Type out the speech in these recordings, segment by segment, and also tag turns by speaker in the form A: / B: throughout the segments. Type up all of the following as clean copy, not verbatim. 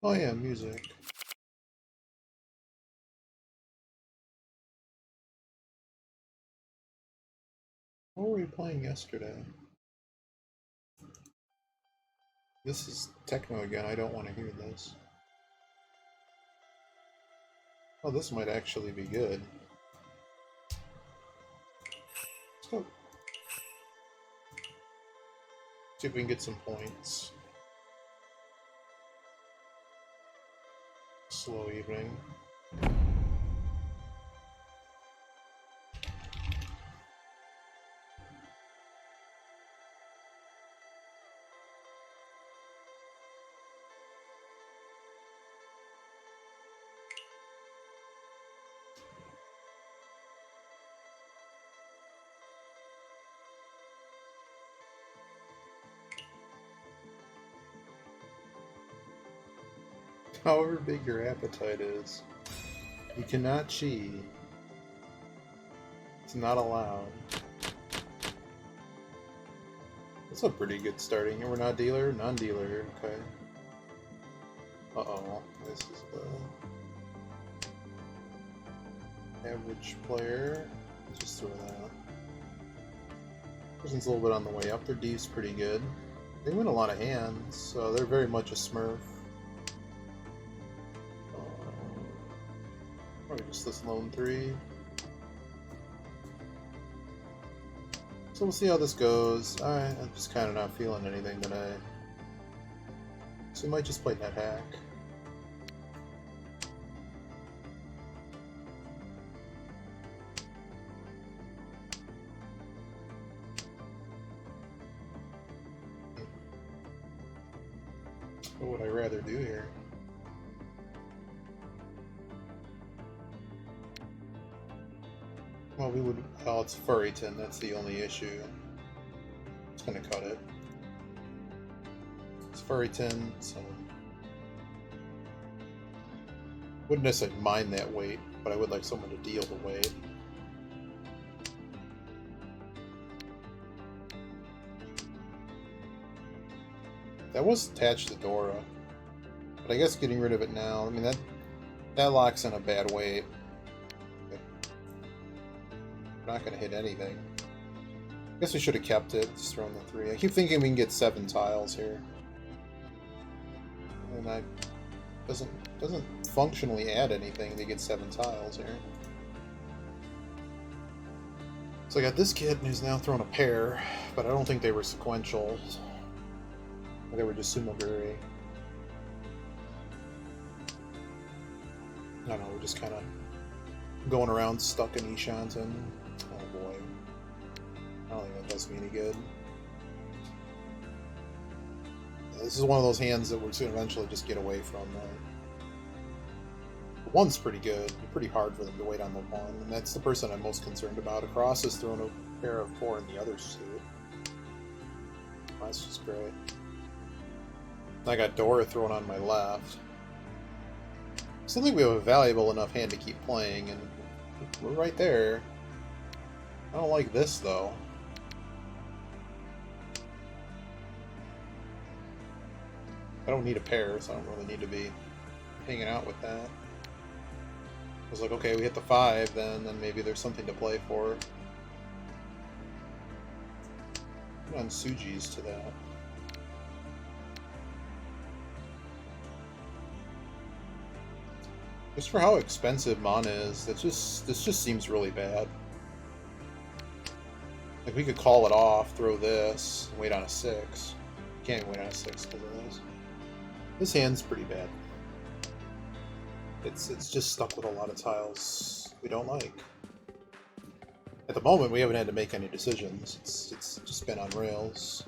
A: Oh yeah, music. What were we playing yesterday? This is techno again. I don't want to hear this. Oh, this might actually be good. Let's go. See if we can get some points. Slow evening. However big your appetite is, you cannot cheat. It's not allowed. That's a pretty good starting. We're not dealer, non-dealer. Okay. Uh-oh. This is the average player. Let's just throw that. Person's a little bit on the way up. Their D's pretty good. They win a lot of hands, so they're very much a smurf. Probably just this lone 3. So we'll see how this goes. Alright, I'm just kind of not feeling anything today. So we might just play net hack. What would I rather do here? Well, we would... Oh, it's Furryton. That's the only issue. It's gonna cut it. It's Furryton, so... Wouldn't necessarily mind that weight, but I would like someone to deal the weight. That was attached to Dora, but I guess getting rid of it now, I mean, that locks in a bad weight. We're not going to hit anything. I guess we should have kept it, just thrown the 3. I keep thinking we can get 7 tiles here. And that doesn't functionally add anything to get 7 tiles here. So I got this kid who's now thrown a pair, but I don't think they were sequential. They were just Sumaguri. I don't know, we're just kind of going around stuck in Ishanten. Oh boy. I don't think that does me any good. This is one of those hands that we're going to eventually just get away from. The 1's pretty good. It's pretty hard for them to wait on the 1, and that's the person I'm most concerned about. Across is throwing a pair of 4 in the other suit. That's just great. I got Dora thrown on my left. I still think we have a valuable enough hand to keep playing, and we're right there. I don't like this, though. I don't need a pair, so I don't really need to be hanging out with that. I was like, okay, we hit the 5, then maybe there's something to play for. Put on Suji's to that. Just for how expensive Mana is, this just seems really bad. Like, we could call it off, throw this, and wait on a 6. Can't even wait on a 6 because of this. This hand's pretty bad. It's just stuck with a lot of tiles we don't like. At the moment, we haven't had to make any decisions. It's just been on rails.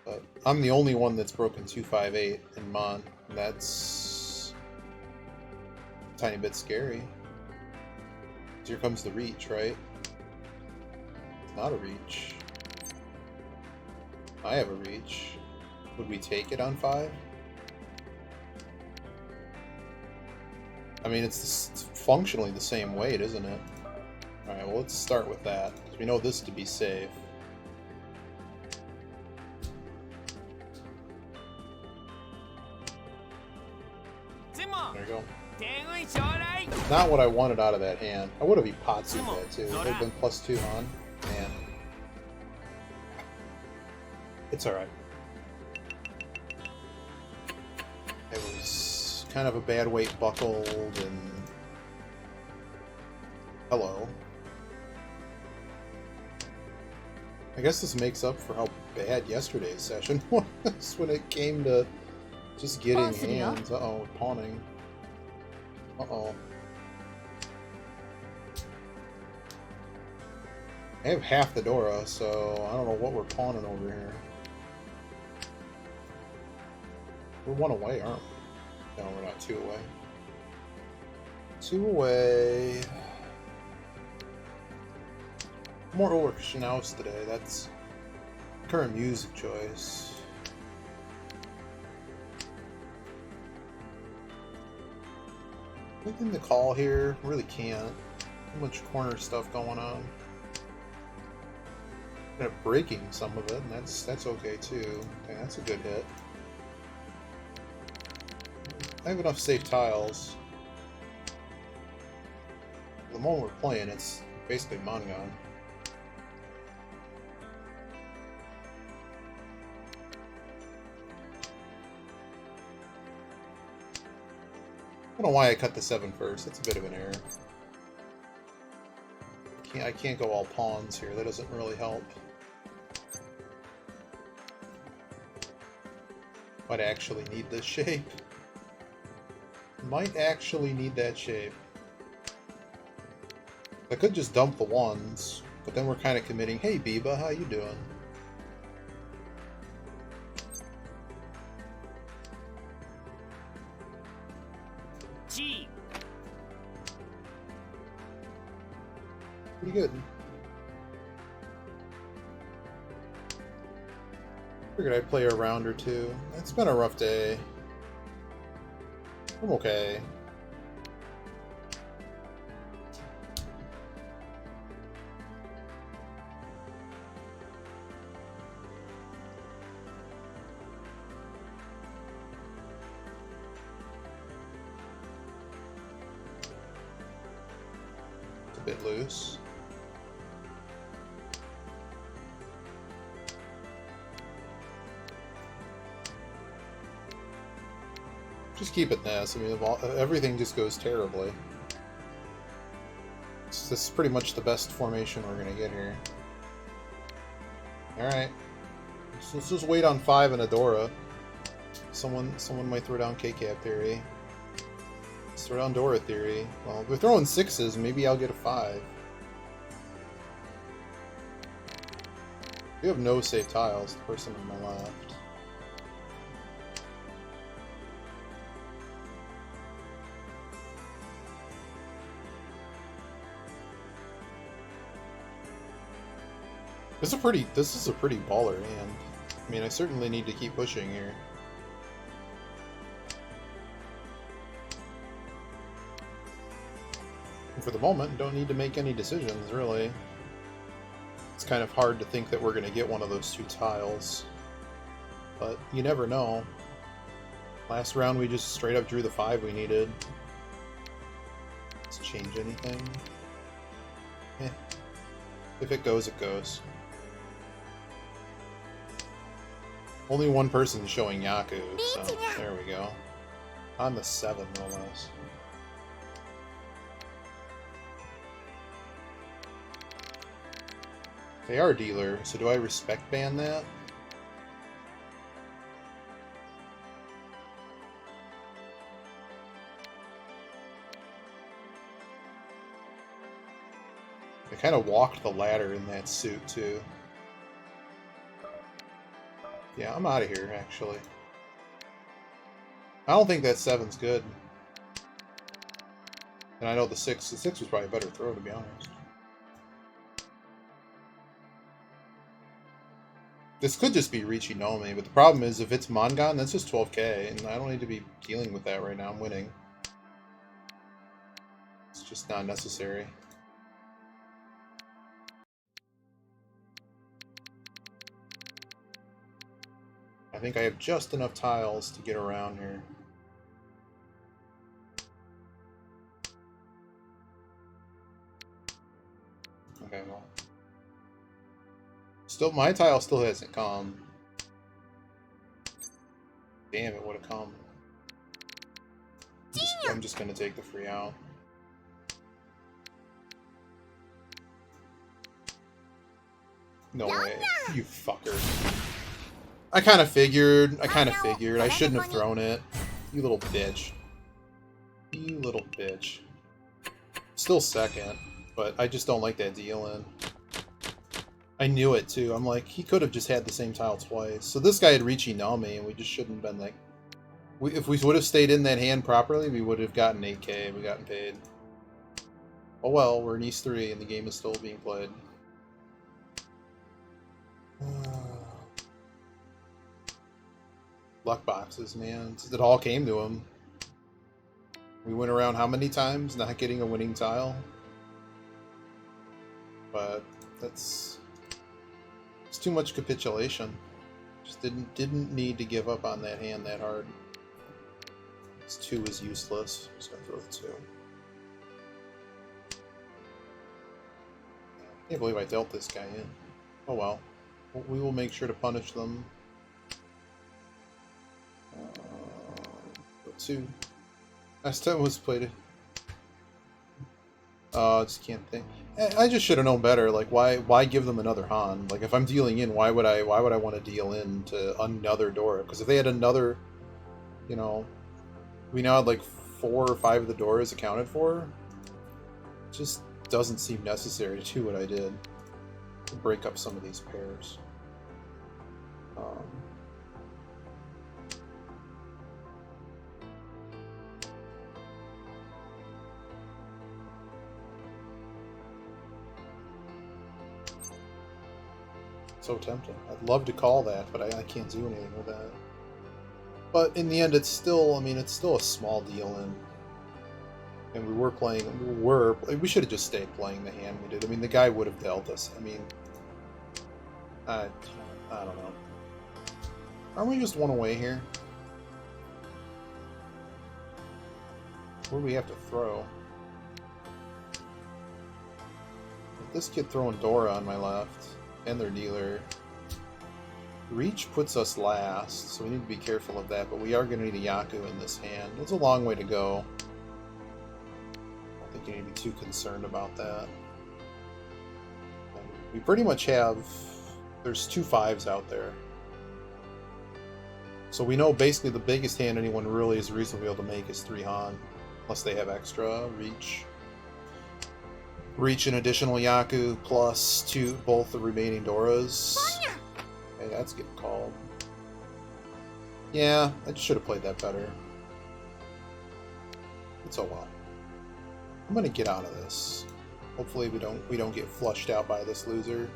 A: But I'm the only one that's broken 258 in Mon, and that's a tiny bit scary. Here comes the reach, right? It's not a reach. I have a reach. Would we take it on 5? I mean, it's functionally the same weight, isn't it? Alright, well, let's start with that, because we know this to be safe. There you go. Not what I wanted out of that hand. I would have Ipatsu'd that too. It would have been +2 on. Man. It's alright. It was kind of a bad weight buckled and... Hello. I guess this makes up for how bad yesterday's session was when it came to just getting hands. Uh-oh, pawning. Uh-oh. I have half the Dora, so I don't know what we're pawning over here. We're 1 away, aren't we? No, we're not 2 away. 2 away. More Ulrich Schnauz today. That's current music choice. Making the call here, really can't. Too much corner stuff going on. End up breaking some of it, and that's okay too. Okay, that's a good hit. I have enough safe tiles. The moment we're playing, it's basically Mongon. I don't know why I cut the 7 first. That's a bit of an error. I can't go all pawns here. That doesn't really help. Might actually need this shape. Might actually need that shape. I could just dump the 1s, but then we're kind of committing. Hey, Biba, how you doing? Pretty good. Figured I'd play a round or two. It's been a rough day. I'm okay. It's a bit loose. Just keep it this. I mean, everything just goes terribly. This is pretty much the best formation we're gonna get here. Alright. So let's just wait on 5 and Adora. Someone might throw down K-Cap Theory. Let's throw down Dora Theory. Well, if we're throwing 6s, maybe I'll get a 5. You have no safe tiles, the person on my left. This is a pretty baller hand. I mean, I certainly need to keep pushing here. And for the moment, don't need to make any decisions, really. It's kind of hard to think that we're going to get one of those 2 tiles. But you never know. Last round we just straight up drew the 5 we needed. Let's change anything. Eh. If it goes, it goes. Only one person's showing Yaku, so there we go. On the 7, no less. They are dealer, so do I respect ban that? I kind of walked the ladder in that suit, too. Yeah, I'm out of here, actually. I don't think that 7's good. And I know the 6 was probably a better throw, to be honest. This could just be Richinomi, but the problem is if it's Mongon, that's just 12k, and I don't need to be dealing with that right now. I'm winning. It's just not necessary. I think I have just enough tiles to get around here. Still, my tile still hasn't come. Damn, it would have come. I'm just gonna take the free out. No way, you fucker. I kind of figured. I shouldn't have thrown it. You little bitch. You little bitch. Still second, but I just don't like that deal in. I knew it too. I'm like, he could have just had the same tile twice. So this guy had Ricci Nami, and we just shouldn't have been like... if we would have stayed in that hand properly, we would have gotten 8k. We gotten paid. Oh well, we're in East 3, and the game is still being played. Luck boxes, man. It all came to him. We went around how many times not getting a winning tile? But that's... it's too much capitulation. Just didn't need to give up on that hand that hard. This 2 is useless. I'm just gonna throw the 2. I can't believe I dealt this guy in. Oh well. We will make sure to punish them. 2. Last time was played. I just can't think. I just should have known better. Like, why give them another Han? Like, if I'm dealing in, why would I want to deal in to another Dora? Because if they had another, you know, we now had like 4 or 5 of the Doras accounted for. It just doesn't seem necessary to do what I did to break up some of these pairs. So tempting. I'd love to call that, but I can't do anything with that. But in the end, it's still, I mean, it's still a small deal, and we were playing, we should have just stayed playing the hand we did. I mean, the guy would have dealt us. I mean, I don't know. Aren't we just one away here? What do we have to throw? This kid throwing Dora on my left. And their dealer. Reach puts us last, so we need to be careful of that, but we are going to need a Yaku in this hand. It's a long way to go. I don't think you need to be too concerned about that. And we pretty much have... there's 2 5s out there. So we know basically the biggest hand anyone really is reasonably able to make is 3 Han. Unless they have extra Reach. Reach an additional Yaku plus 2 both the remaining Doras. Hey, that's getting called. Yeah, I should have played that better. It's oh well. I'm gonna get out of this. Hopefully we don't get flushed out by this loser.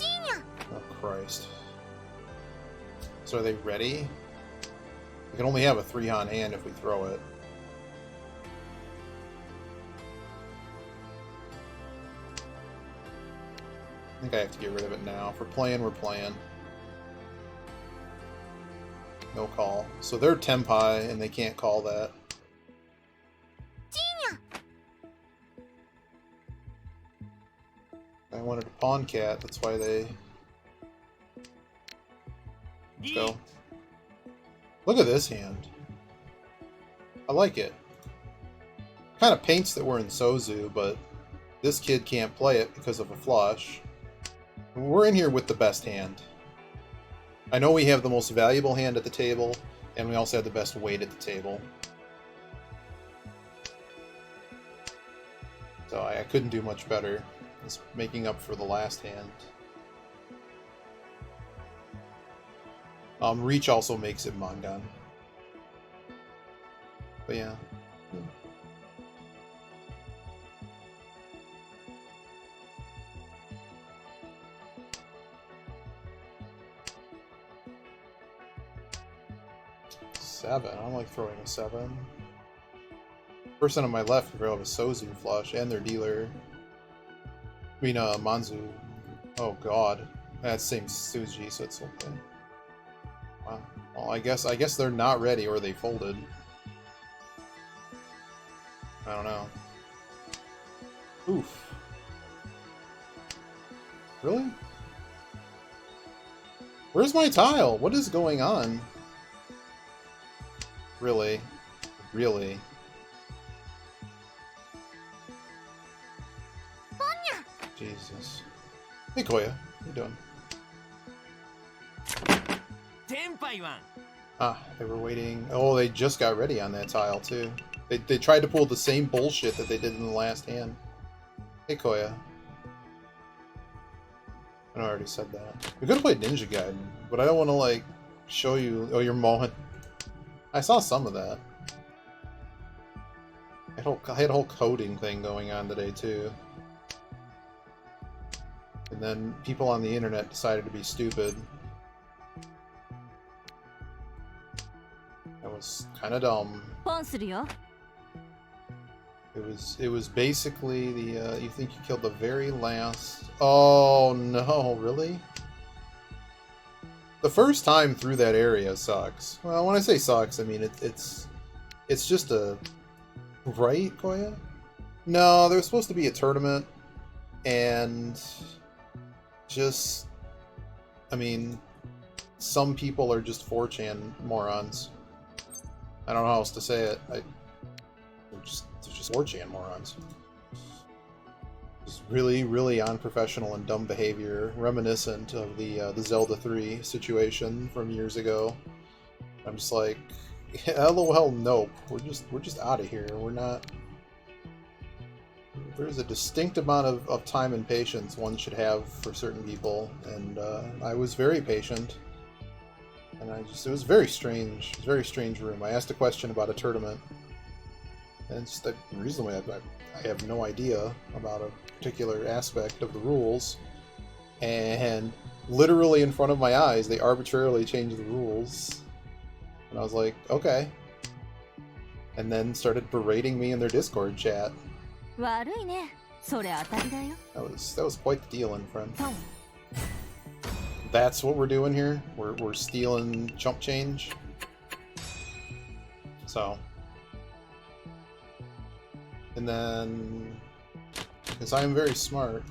A: Oh Christ. So are they ready? We can only have a 3 Han hand if we throw it. I think I have to get rid of it now. If we're playing, we're playing. No call. So they're Tenpai, and they can't call that. I wanted a pawn cat, that's why they... Let's go. Look at this hand. I like it. Kind of paints that we're in Sozu, but this kid can't play it because of a flush. We're in here with the best hand. I know we have the most valuable hand at the table, and we also have the best weight at the table. So I couldn't do much better. It's making up for the last hand. Reach also makes it Mangan. But yeah. Seven. I don't like throwing a 7. Person on my left will have a Sozu flush and their dealer. I mean, Manzu. Oh god. That's same Suji, so it's okay. Wow. Well, I guess they're not ready or they folded. I don't know. Oof. Really? Where's my tile? What is going on? Really? Really? Jesus. Hey, Koya. How you doing? Ah, they were waiting. Oh, they just got ready on that tile, too. They tried to pull the same bullshit that they did in the last hand. Hey, Koya. I already said that. We could have played Ninja Gaiden, but I don't want to, like, show you... Oh, you're mowing. I saw some of that. I had a whole coding thing going on today, too. And then people on the internet decided to be stupid. That was kind of dumb. It was basically the you think you killed the very last. Oh no, really? The first time through that area sucks. Well, when I say sucks, I mean it's just a right, Koya? No, there was supposed to be a tournament, and just I mean, some people are just 4chan morons. I don't know how else to say it. They're just 4chan morons. Just really, really unprofessional and dumb behavior, reminiscent of the Zelda 3 situation from years ago. I'm just like, LOL, nope. We're just out of here. We're not. There's a distinct amount of time and patience one should have for certain people, and I was very patient. And it was very strange. It was a very strange room. I asked a question about a tournament, and it's just reasonably I have no idea about a particular aspect of the rules, and literally in front of my eyes, they arbitrarily changed the rules, and I was like, okay, and then started berating me in their Discord chat. That was quite the deal, friend. That's what we're doing here. We're stealing chump change. So, and then because I am very smart,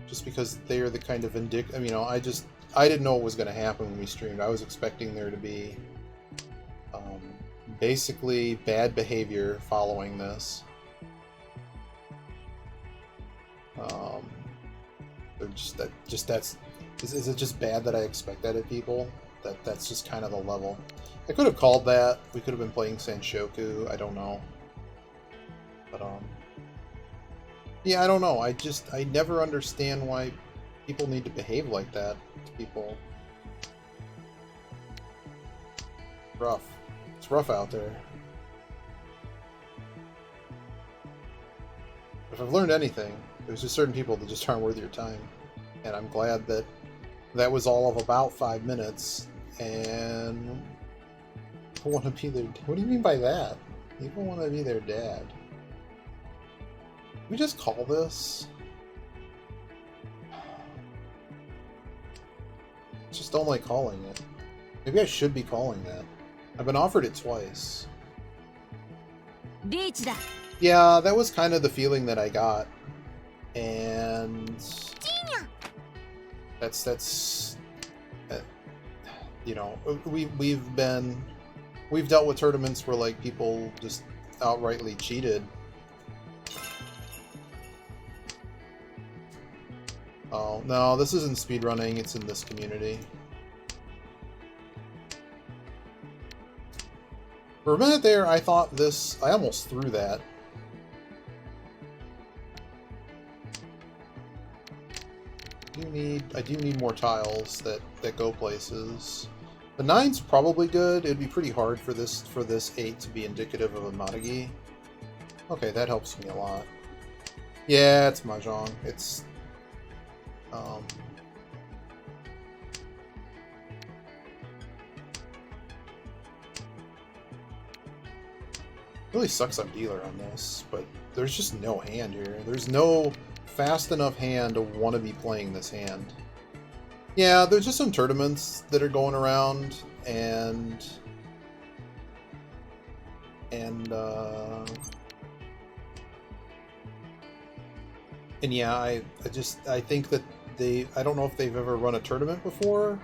A: just because they are the kind of you know, I didn't know what was going to happen when we streamed. I was expecting there to be basically bad behavior following this. Is it just bad that I expect that of people? That's just kind of the level. I could have called that. We could have been playing Sanshoku. I don't know. But yeah, I don't know. I never understand why people need to behave like that to people. Rough. It's rough out there. If I've learned anything, there's just certain people that just aren't worth your time. And I'm glad that that was all of about 5 minutes, and people want to be their... What do you mean by that? People want to be their dad. Can we just call this? Just don't like calling it. Maybe I should be calling that. I've been offered it twice. Yeah, that was kind of the feeling that I got. And that's you know, we've dealt with tournaments where like people just outrightly cheated. Oh no, this isn't speedrunning, it's in this community. For a minute there, I thought I almost threw that. I do need more tiles that go places. The 9's probably good. It'd be pretty hard for this 8 to be indicative of a Matagi. Okay, that helps me a lot. Yeah, it's Mahjong. It's really sucks I'm dealer on this, but there's just no hand here. There's no fast enough hand to want to be playing this hand. Yeah, there's just some tournaments that are going around, and yeah, I think that I don't know if they've ever run a tournament before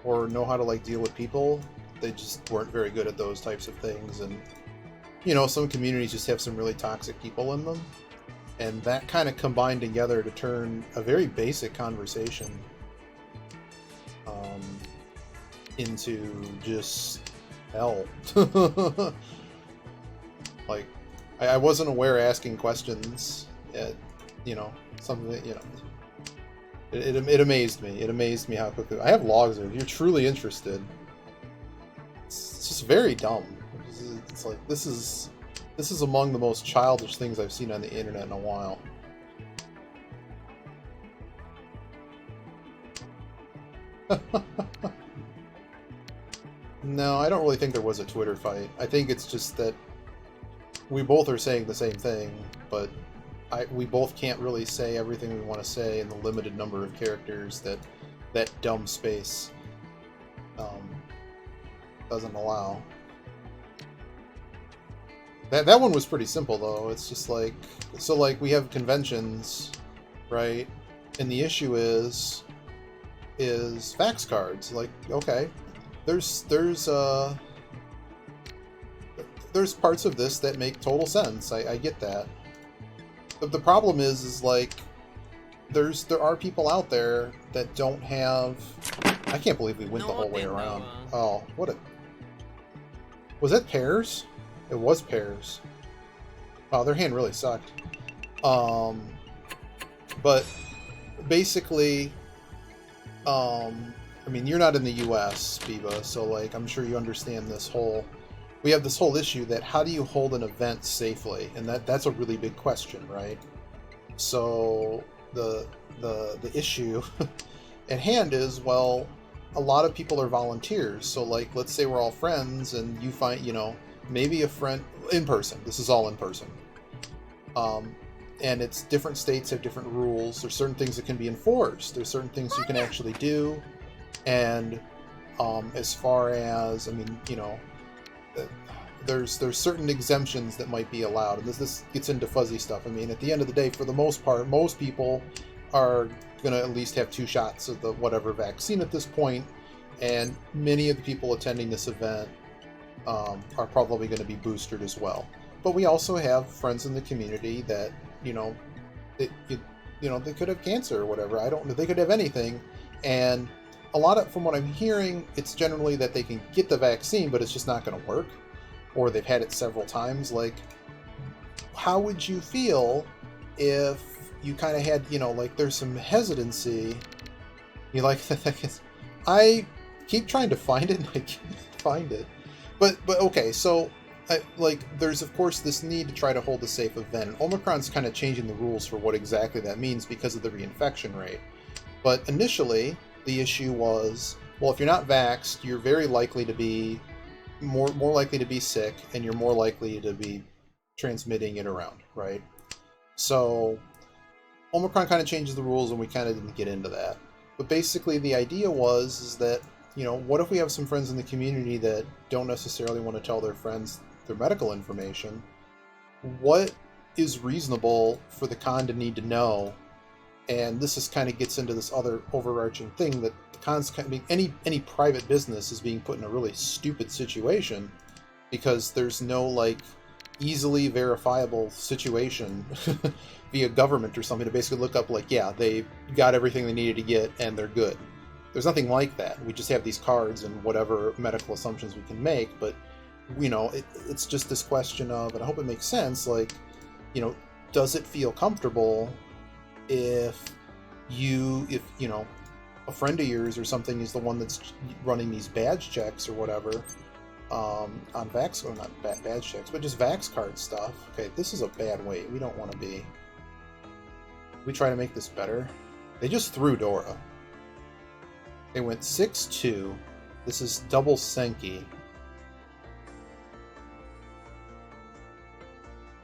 A: or know how to like deal with people. They just weren't very good at those types of things, and you know, some communities just have some really toxic people in them, and that kind of combined together to turn a very basic conversation into just hell. Like, I wasn't aware asking questions at, you know, something that, you know, it amazed me. It amazed me how quickly. I have logs there. If you're truly interested, it's just very dumb. It's like, this is among the most childish things I've seen on the internet in a while. No, I don't really think there was a Twitter fight. I think it's just that we both are saying the same thing, but we both can't really say everything we want to say in the limited number of characters that dumb space doesn't allow. That one was pretty simple, though. It's just like, so like we have conventions, right? And the issue is fax cards. Like, okay, there's parts of this that make total sense. I get that. But the problem is like there are people out there that don't have. I can't believe we went the whole way around. Oh, what a. Was that pairs? It was pairs. Oh, their hand really sucked. But basically, I mean, you're not in the U.S., Biba, so like I'm sure you understand this whole. We have this whole issue that how do you hold an event safely, and that's a really big question, right? So the issue at hand is, well, a lot of people are volunteers. So like, let's say we're all friends, and you find, you know, maybe a friend in person. This is all in person. And it's different states have different rules. There's certain things that can be enforced. There's certain things you can actually do. And as far as, I mean, you know, there's certain exemptions that might be allowed. And this gets into fuzzy stuff. I mean, at the end of the day, for the most part, most people are going to at least have 2 shots of the whatever vaccine at this point. And many of the people attending this event are probably going to be boosted as well. But we also have friends in the community that, you know, they could have cancer or whatever. I don't know. They could have anything. And a lot of, from what I'm hearing, it's generally that they can get the vaccine, but it's just not going to work. Or they've had it several times. Like, how would you feel if you kind of had, you know, like there's some hesitancy. You like, I keep trying to find it and I can't find it. But okay, so like there's of course this need to try to hold a safe event. Omicron's kind of changing the rules for what exactly that means because of the reinfection rate. But initially, the issue was, well, if you're not vaxxed, you're very likely to be more likely to be sick, and you're more likely to be transmitting it around, right? So Omicron kind of changes the rules, and we kind of didn't get into that. But basically, the idea is that, you know, what if we have some friends in the community that don't necessarily want to tell their friends their medical information? What is reasonable for the con to need to know? And this is kind of gets into this other overarching thing that the cons kind of, any private business is being put in a really stupid situation because there's no like easily verifiable situation via government or something to basically look up like, yeah, they got everything they needed to get and they're good. There's nothing like that. We just have these cards and whatever medical assumptions we can make, but you know, it's just this question of, and I hope it makes sense, like, you know, does it feel comfortable if you know, a friend of yours or something is the one that's running these badge checks or whatever on vax, or not badge checks, but just vax card stuff. Okay, this is a bad way. We don't want to be. We try to make this better. They just threw Dora. They went 6-2. This is double Senki.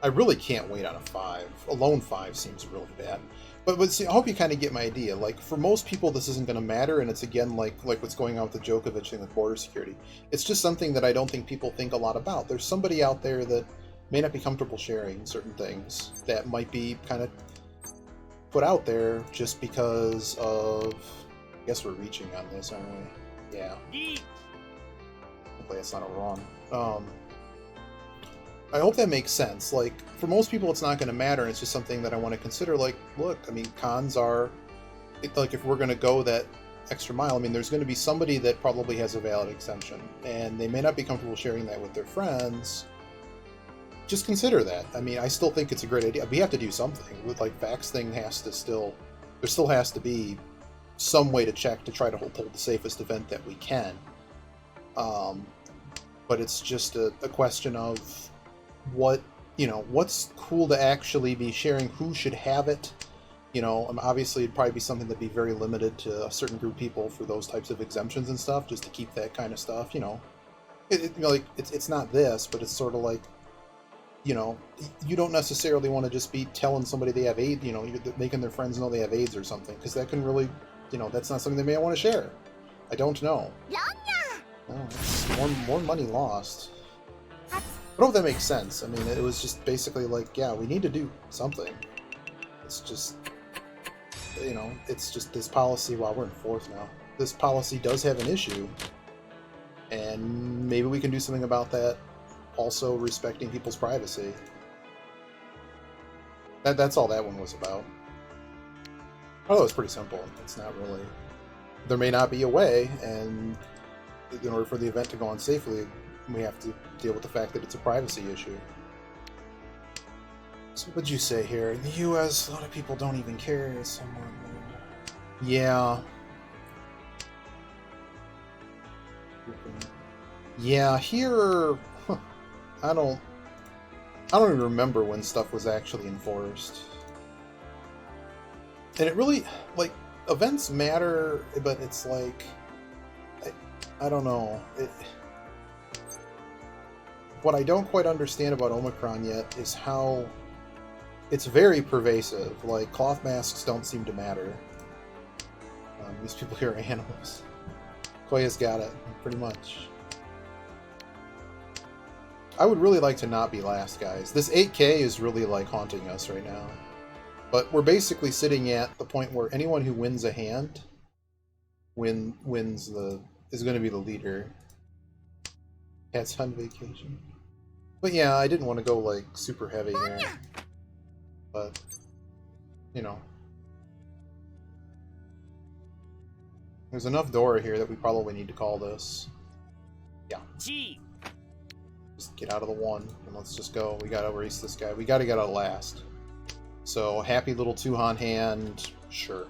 A: I really can't wait on a 5. A lone 5 seems really bad. But see, I hope you kind of get my idea. Like, for most people, this isn't going to matter, and it's, again, like what's going on with the Djokovic thing with border security. It's just something that I don't think people think a lot about. There's somebody out there that may not be comfortable sharing certain things that might be kind of put out there just because of... I guess we're reaching on this, aren't we? Yeah. Hopefully that's not a wrong. I hope that makes sense. Like, for most people it's not going to matter, and it's just something that I want to consider. Like, look, I mean, cons are... like, if we're going to go that extra mile, I mean, there's going to be somebody that probably has a valid exemption, and they may not be comfortable sharing that with their friends. Just consider that. I mean, I still think it's a great idea. We have to do something. With, like, fax thing has to still... there still has to be some way to check to try to hold the safest event that we can. But it's just a question of what, you know, what's cool to actually be sharing, who should have it. You know, obviously it'd probably be something that'd be very limited to a certain group of people for those types of exemptions and stuff, just to keep that kind of stuff, you know. You know, like, it's not this, but it's sort of like, you know, you don't necessarily want to just be telling somebody they have AIDS, you know, making their friends know they have AIDS or something, because that can really, you know, that's not something they may want to share. I don't know. Oh, it's more money lost. I don't know if that makes sense. I mean, it was just basically like, yeah, we need to do something. It's just, you know, it's just this policy. Well, we're in 4th now. This policy does have an issue, and maybe we can do something about that. Also, respecting people's privacy. That's all that one was about. Although it's pretty simple. It's not really. There may not be a way, and in order for the event to go on safely, we have to deal with the fact that it's a privacy issue. So what'd you say here? In the US, a lot of people don't even care. Yeah. Yeah, here... Huh, I don't even remember when stuff was actually enforced. And it really... like, events matter, but it's like... I don't know. What I don't quite understand about Omicron yet is how it's very pervasive. Like, cloth masks don't seem to matter. These people here are animals. Koya's got it, pretty much. I would really like to not be last, guys. This 8K is really, like, haunting us right now. But we're basically sitting at the point where anyone who wins a hand is going to be the leader. Cat's on vacation. But yeah, I didn't want to go, like, super heavy here. But, you know. There's enough Dora here that we probably need to call this. Yeah. Just get out of the 1, and let's just go. We gotta race this guy. We gotta get out last. So, happy little Tuhan hand, sure.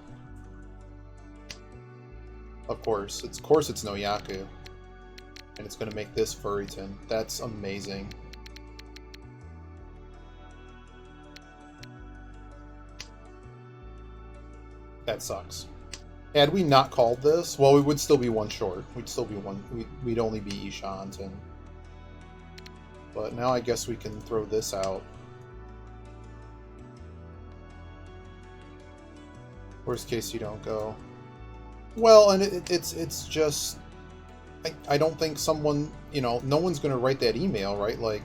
A: Of course it's no Yaku. And it's gonna make this Furryton. That's amazing. That sucks. Had we not called this, well, we would still be 1 short. We'd still be 1. We'd only be Ishanten. But now I guess we can throw this out. Worst case, you don't go. Well, and it's just... I don't think someone, you know, no one's going to write that email, right? Like,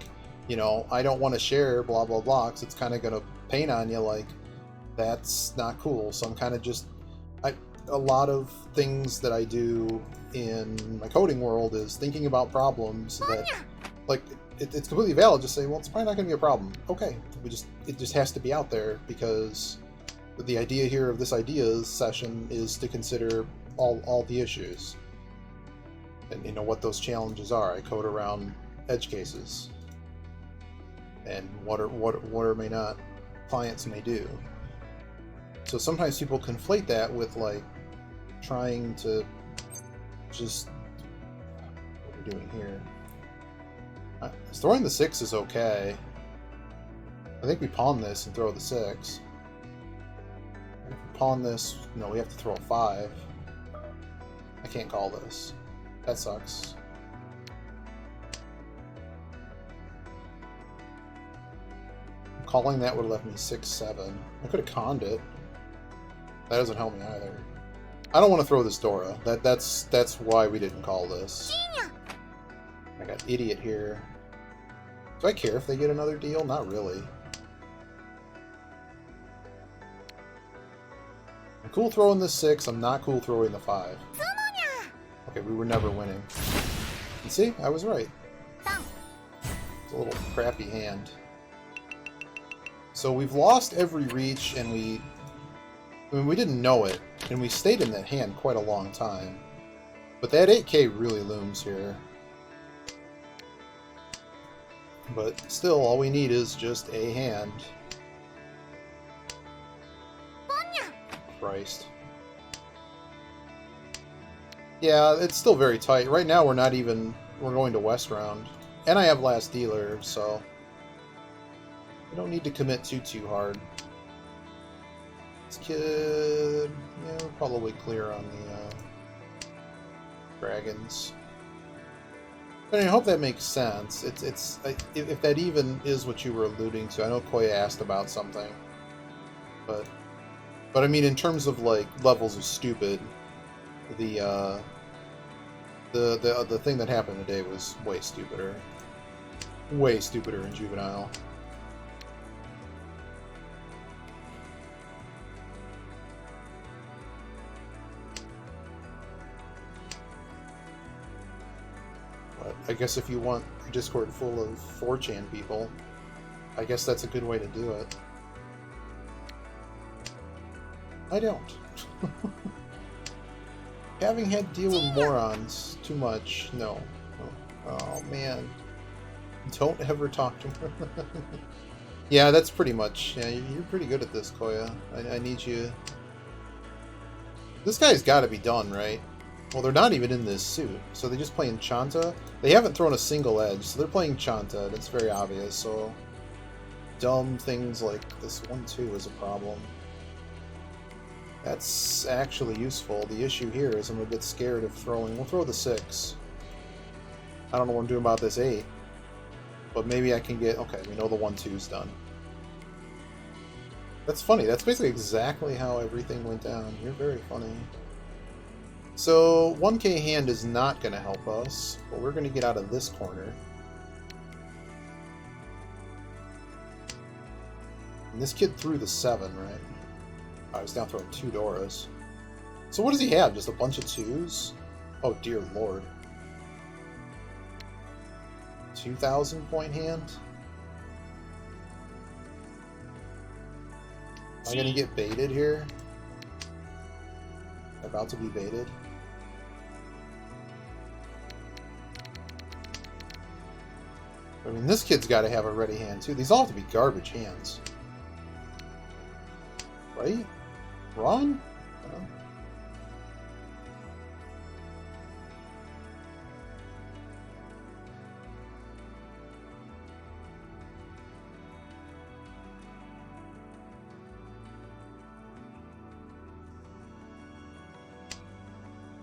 A: you know, I don't want to share, blah, blah, blah, because it's kind of going to paint on you, like, that's not cool. So I'm kind of just... a lot of things that I do in my coding world is thinking about problems that, like, it's completely valid. Just say, well, it's probably not going to be a problem. Okay, it just has to be out there, because the idea here of this ideas session is to consider all the issues and, you know, what those challenges are. I code around edge cases and what or may not clients may do. So sometimes people conflate that with, like, trying to just... what we're doing here. Throwing the 6 is okay. I think we pawn this and throw the 6. If we pawn this, no, we have to throw a 5. I can't call this. That sucks. Calling that would have left me 6-7. I could have conned it. That doesn't help me either. I don't want to throw this Dora. That's why we didn't call this. I got idiot here. Do I care if they get another deal? Not really. I'm cool throwing the 6, I'm not cool throwing the 5. Okay, we were never winning. And see, I was right. It's a little crappy hand. So we've lost every reach, and we didn't know it, and we stayed in that hand quite a long time. But that 8K really looms here. But still, all we need is just a hand. Christ. Yeah, it's still very tight. Right now we're going to West Round. And I have last dealer, so we don't need to commit too hard. This kid, yeah, we're probably clear on the dragons. But I hope that makes sense. If that even is what you were alluding to. I know Koya asked about something, but I mean, in terms of like levels of stupid, the thing that happened today was way stupider in Juvenile. But I guess if you want a Discord full of 4chan people, I guess that's a good way to do it. I don't. Having had to deal with morons too much, no. Oh man. Don't ever talk to her. Yeah, that's pretty much. Yeah, you're pretty good at this, Koya. I need you. This guy's got to be done, right? Well, they're not even in this suit, so they're just playing Chanta. They haven't thrown a single edge, so they're playing Chanta, and it's very obvious, so dumb things like this 1-2 is a problem. That's actually useful. The issue here is I'm a bit scared of throwing. We'll throw the 6. I don't know what I'm doing about this 8. But maybe I can get... Okay, we know the 1-2's done. That's funny. That's basically exactly how everything went down. You're very funny. So, 1K hand is not going to help us, but we're going to get out of this corner. And this kid threw the 7, right? I was down throwing 2 Doras. So what does he have? Just a bunch of 2s? Oh dear lord. 2,000 point hand? Am I gonna get baited here? About to be baited? I mean, this kid's gotta have a ready hand too. These all have to be garbage hands. Right? Run?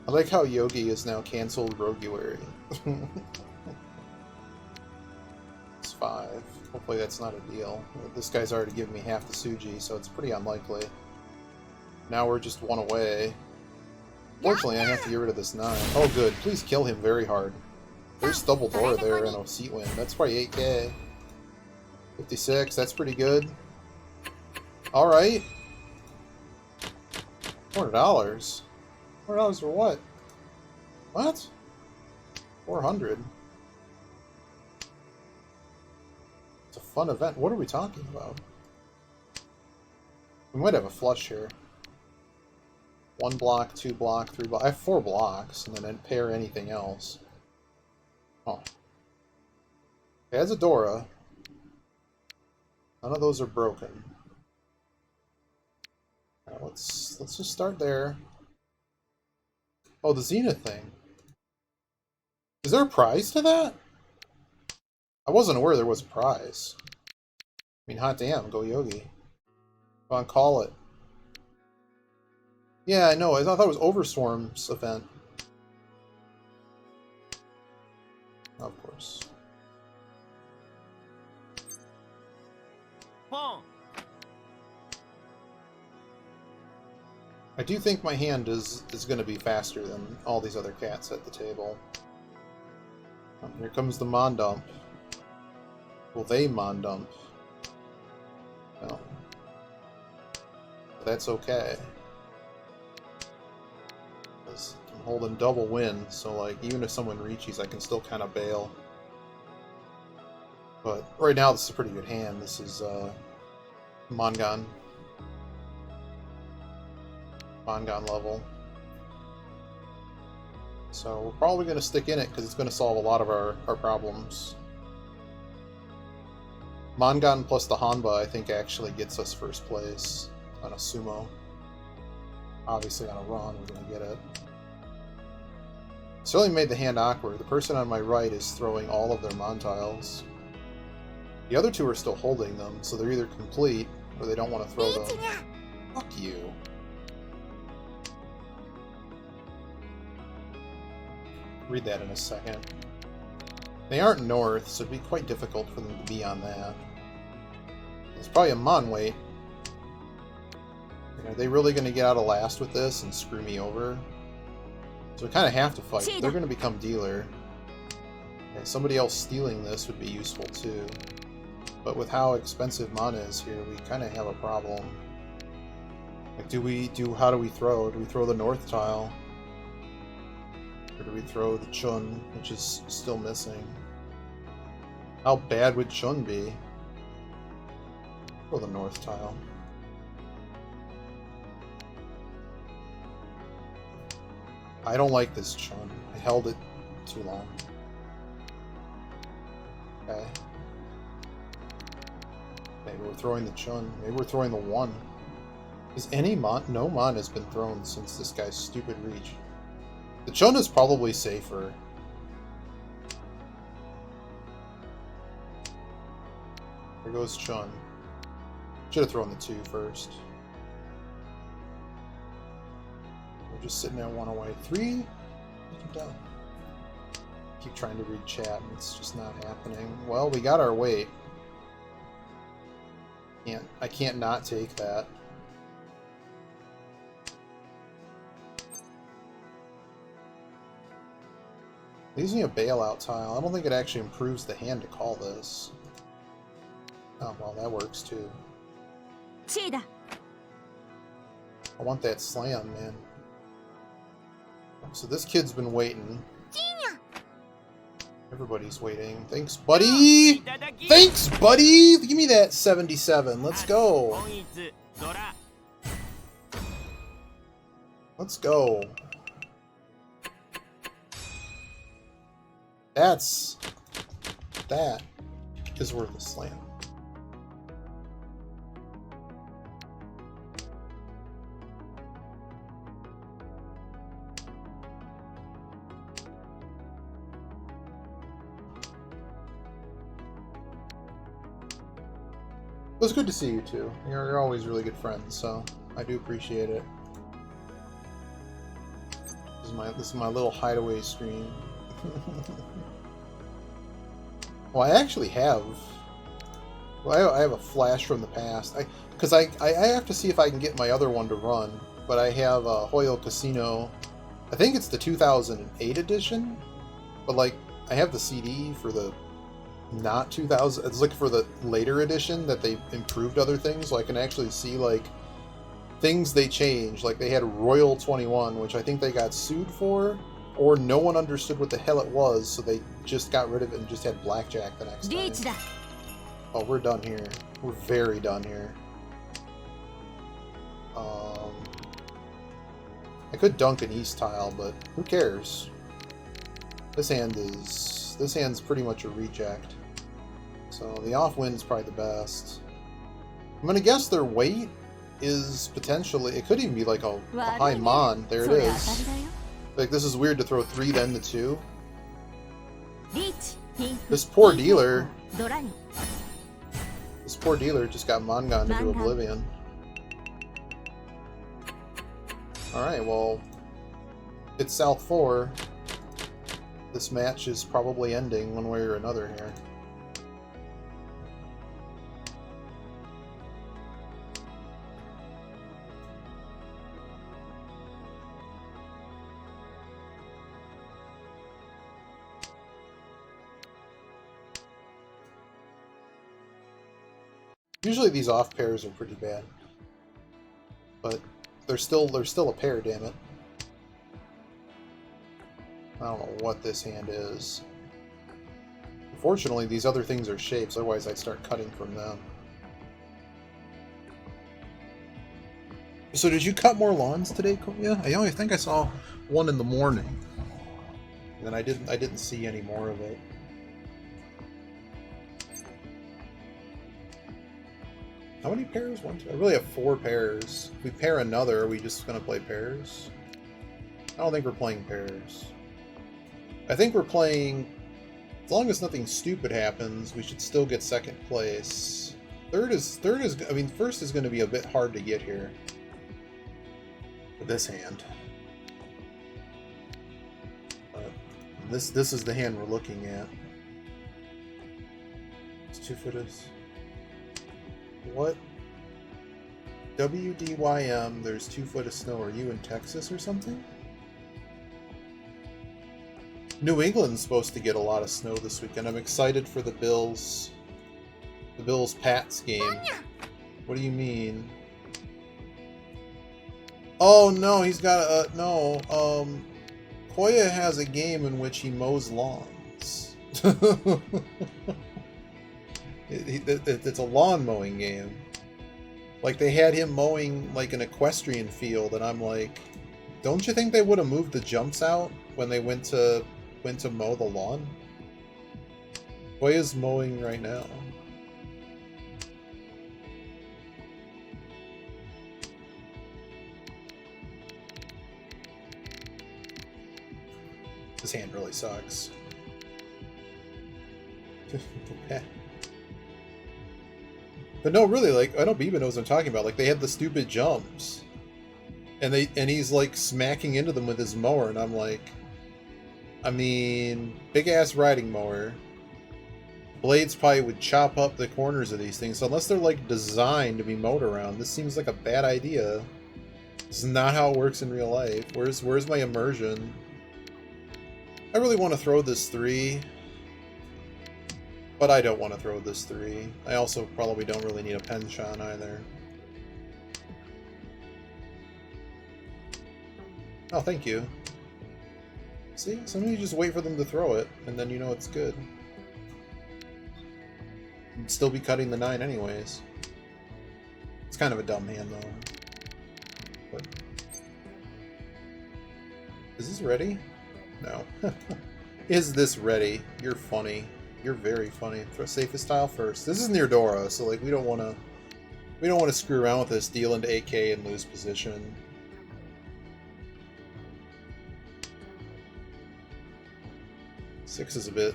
A: I like how Yogi is now cancelled Roguary. It's 5. Hopefully that's not a deal. This guy's already given me half the Suji, so it's pretty unlikely. Now we're just 1 away. Fortunately, I have to get rid of this 9. Oh good, please kill him very hard. There's double Dora there and a seat win. That's probably 8K. 56, that's pretty good. Alright. $400. $400 for what? What? 400. It's a fun event. What are we talking about? We might have a flush here. 1 block, 2 block, 3 block. I have 4 blocks, and then I'd pair anything else. Oh. Okay, that's a Dora. None of those are broken. Right, let's just start there. Oh, the Zenith thing. Is there a prize to that? I wasn't aware there was a prize. I mean, hot damn, go Yogi. Come on, call it. Yeah, I know. I thought it was Overswarm's event. Of course.
B: Boom.
A: I do think my hand is going to be faster than all these other cats at the table. Here comes the Mondump. Will they Mondump? No. That's okay. is. I'm holding double win, so like even if someone reaches, I can still kind of bail. But right now, this is a pretty good hand. This is Mongon level. So we're probably going to stick in it because it's going to solve a lot of our problems. Mongon plus the Hanba, I think, actually gets us first place on a sumo. Obviously, on a run, we're going to get it. Certainly made the hand awkward. The person on my right is throwing all of their Mon tiles. The other two are still holding them, so they're either complete or they don't want to throw them. Fuck you. Read that in a second. They aren't north, so it'd be quite difficult for them to be on that. It's probably a Mon weight. Are they really going to get out of last with this and screw me over? So we kind of have to fight. They're going to become dealer. Okay, somebody else stealing this would be useful too. But with how expensive Mon is here, we kind of have a problem. Like, how do we throw? Do we throw the north tile? Or do we throw the Chun, which is still missing? How bad would Chun be? Throw the north tile. I don't like this Chun. I held it too long. Okay. Maybe we're throwing the Chun. Maybe we're throwing the 1. Is any Mon? No Mon has been thrown since this guy's stupid reach. The Chun is probably safer. There goes Chun. Should have thrown the 2 first. We're just sitting at 1 away. 3? Down. Keep trying to read chat and it's just not happening. Well, we got our weight. I can't not take that. Leaves me a bailout tile. I don't think it actually improves the hand to call this. Oh, well, that works too. I want that slam, man. So this kid's been waiting. Everybody's waiting. Thanks, buddy! Thanks, buddy! Give me that 77. Let's go. Let's go. That is worth a slam. It was good to see you two. You're always really good friends, so I do appreciate it. This is my little hideaway stream. Well, I actually have. Well, I have a flash from the past. Because I have to see if I can get my other one to run. But I have Hoyo Casino. I think it's the 2008 edition. But like, I have the CD for the not 2000. It's like for the later edition that they improved other things. So I can actually see like things they changed. Like they had Royal 21, which I think they got sued for. Or no one understood what the hell it was, so they just got rid of it and just had Blackjack the next time. Oh, we're done here. We're very done here. I could dunk an East tile, but who cares? This hand's pretty much a reject. So the off wind's probably the best. I'm gonna guess their weight is potentially, it could even be like a high Mon. There it is. Like, this is weird to throw 3 then the 2. This poor dealer just got Mongon into oblivion. Alright, well, it's South 4. This match is probably ending one way or another here. Usually these off pairs are pretty bad, but they're still a pair, damn it. I don't know what this hand is. Unfortunately, these other things are shapes, otherwise I'd start cutting from them. So did you cut more lawns today, Koya? I think I saw one in the morning. And then I didn't see any more of it. How many pairs? One, two. I really have 4 pairs. If we pair another, are we just gonna play pairs? I don't think we're playing pairs. I think we're playing... As long as nothing stupid happens, we should still get second place. Third is... I mean, first is going to be a bit hard to get here. With this hand. This is the hand we're looking at. It's 2 footers. What? WDYM, there's 2 foot of snow. Are you in Texas or something? New England's supposed to get a lot of snow this weekend. I'm excited for the Bills. The Bills-Pats game. What do you mean? Oh no, he's got a no. Koya has a game in which he mows lawns. It's a lawn mowing game. Like they had him mowing like an equestrian field, and I'm like, don't you think they would have moved the jumps out when they went to mow the lawn? Koya's mowing right now. This hand really sucks. But no, really, like, I know Biba knows what I'm talking about. Like, they had the stupid jumps. And he's, like, smacking into them with his mower, and I'm like... I mean, big-ass riding mower. Blades probably would chop up the corners of these things. So unless they're, like, designed to be mowed around, this seems like a bad idea. This is not how it works in real life. Where's my immersion? I really want to throw this 3. But I don't want to throw this 3. I also probably don't really need a penchant either. Oh, thank you. See? Sometimes you just wait for them to throw it, and then you know it's good. You'd still be cutting the 9 anyways. It's kind of a dumb hand, though. But... Is this ready? No. Is this ready? You're funny. You're very funny. Throw safest tile first. This is near Dora, so like we don't want to screw around with this. Deal into AK and lose position. Six is a bit.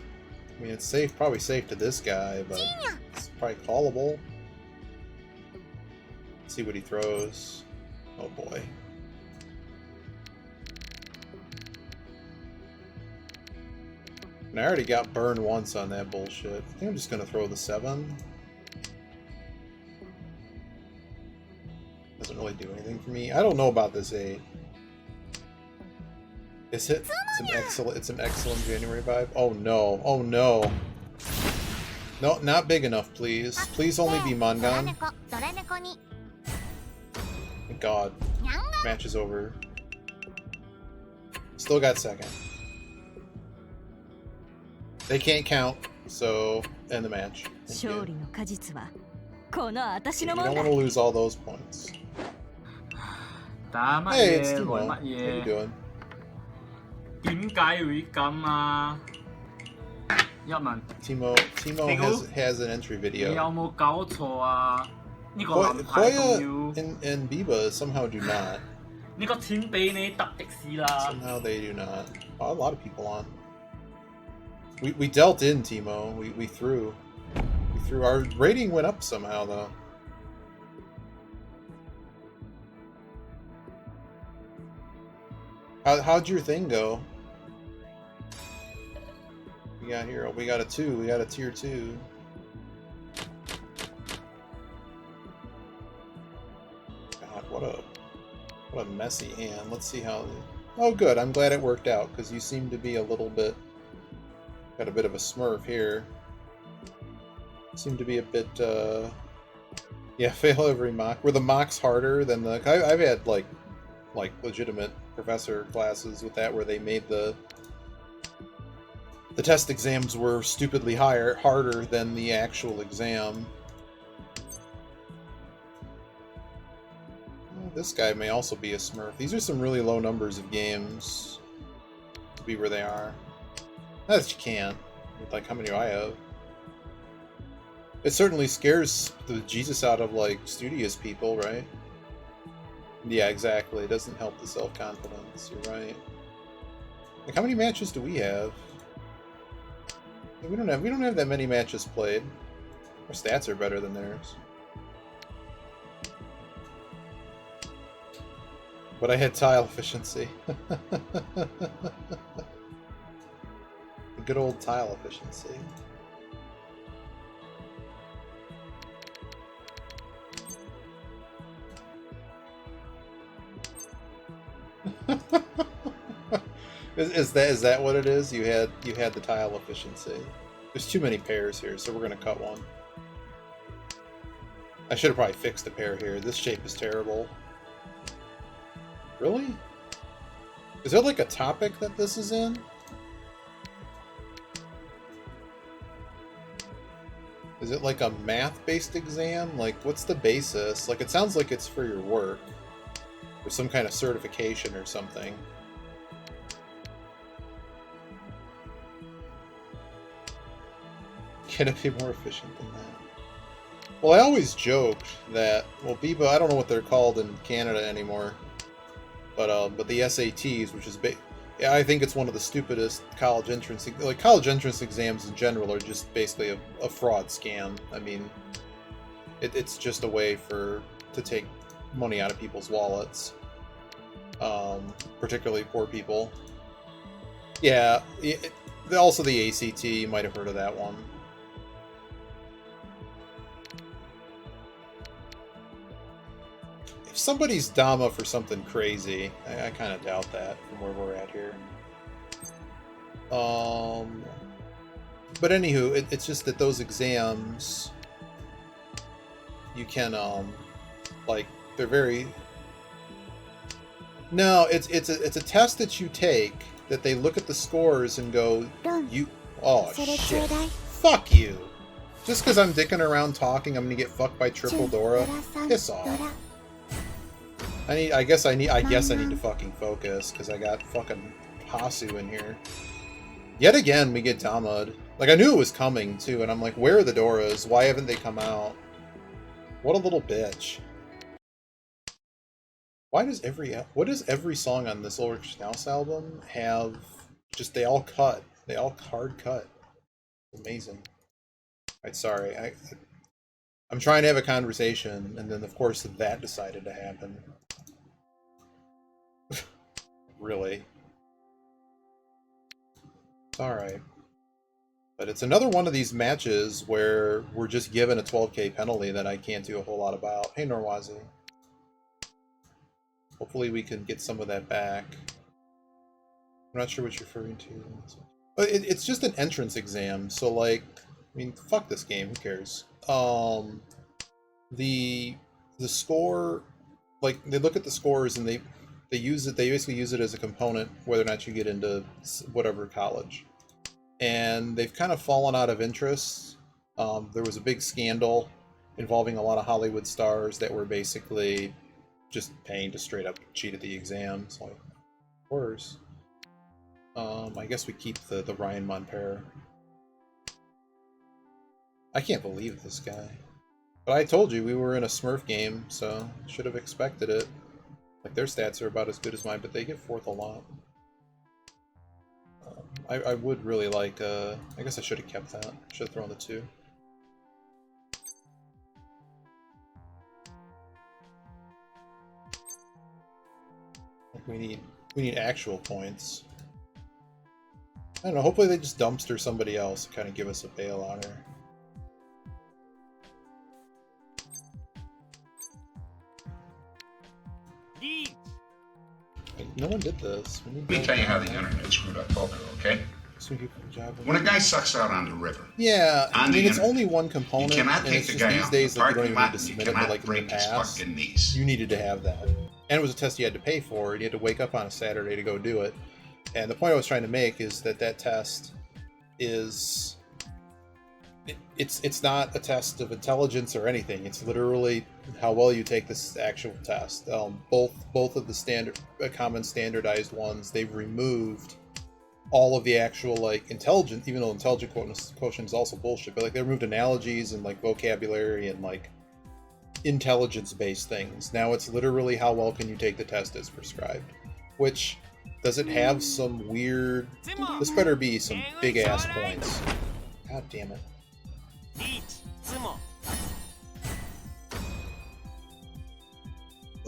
A: I mean, it's safe. Probably safe to this guy, but it's probably callable. Let's see what he throws. Oh boy. And I already got burned once on that bullshit. I think I'm just gonna throw the 7. Doesn't really do anything for me. I don't know about this 8. Is it? It's an excellent January vibe. Oh no! Oh no! No, not big enough, please. Please only be Mangan. Thank God. Match is over. Still got second. They can't count, so end the match. You don't want to lose all those points. Hey, it's Teemo. How you doing? Teemo has an entry video. Koya and Biba somehow do not. Somehow they do not. Oh, a lot of people on. We dealt in, Teemo. We threw. Our rating went up somehow, though. How'd your thing go? We got here. We got a 2. We got a tier 2. God, what a messy hand. Let's see how. Oh, good. I'm glad it worked out because you seem to be a little bit. Got a bit of a smurf here. Seem to be a bit, yeah, fail every mock. Were the mocks harder than the... I've had, like legitimate professor classes with that where they made the the test exams were stupidly harder than the actual exam. This guy may also be a Smurf. These are some really low numbers of games to be where they are. Not that you can't. Like, how many do I have? It certainly scares the Jesus out of, like, studious people, right? Yeah, exactly. It doesn't help the self-confidence. You're right. Like, how many matches do we have? We don't have that many matches played. Our stats are better than theirs. But I had tile efficiency. The good old tile efficiency. Is that what it is? You had the tile efficiency. There's too many pairs here, so we're gonna cut one. I should have probably fixed a pair here. This shape is terrible. Really? Is there like a topic that this is in? Is it like a math-based exam? Like, what's the basis? Like, it sounds like it's for your work. Or some kind of certification or something. Can it be more efficient than that? Well, I always joked that, well, BIBA, I don't know what they're called in Canada anymore, but the SATs, which is yeah, I think it's one of the stupidest college entrance exams in general are just basically a fraud scam. I mean, it's just a way to take money out of people's wallets, particularly poor people. Yeah, also the ACT, you might have heard of that one. If somebody's Dama for something crazy, I kind of doubt that from where we're at here. But anywho, it's just that those exams, you can, like, they're very... No, it's a test that you take, that they look at the scores and go, oh shit, fuck you! Just because I'm dicking around talking, I'm gonna get fucked by Triple Dora? Piss off. I guess I need to fucking focus, because I got fucking Hasu in here. Yet again, we get Dama'd. Like, I knew it was coming, too, and I'm like, where are the Doras? Why haven't they come out? What a little bitch. What does every song on this Ulrich Schnauz album have, just, they all cut. They all hard cut. Amazing. Right, sorry. I'm trying to have a conversation, and then, of course, that decided to happen. Really. It's alright. But it's another one of these matches where we're just given a 12k penalty that I can't do a whole lot about. Hey, Norwazi. Hopefully we can get some of that back. I'm not sure what you're referring to. But it's just an entrance exam, so, like, I mean, fuck this game, who cares? The score, like, they look at the scores and they basically use it as a component whether or not you get into whatever college. And they've kind of fallen out of interest. There was a big scandal involving a lot of Hollywood stars that were basically just paying to straight up cheat at the exams. Like, of course. I guess we keep the Ryan Monper. I can't believe this guy. But I told you we were in a Smurf game, so should have expected it. Like, their stats are about as good as mine, but they get fourth a lot. I would really like, I guess I should have kept that. Should have thrown the 2. Like, we need actual points. I don't know, hopefully they just dumpster somebody else to kind of give us a bailout here. No one did this.
B: Let me tell you how the internet screwed up poker, okay? When a guy sucks out on the river,
A: yeah, I mean, it's only one component,
B: you cannot take the guy
A: these
B: out
A: days
B: the
A: that you don't
B: parking
A: even need
B: lot
A: to
B: and you
A: submit it, but
B: cannot
A: like in the
B: break his
A: past,
B: fucking knees.
A: you needed to have that. And it was a test you had to pay for, and you had to wake up on a Saturday to go do it. And the point I was trying to make is that test, is it's not a test of intelligence or anything. It's literally how well you take this actual test. Both of the common standardized ones, they've removed all of the actual like intelligence, even though intelligent quotient is also bullshit. But like they removed analogies and like vocabulary and like intelligence-based things. Now it's literally how well can you take the test as prescribed. Which, does it have some weird... This better be some big-ass points. God damn it.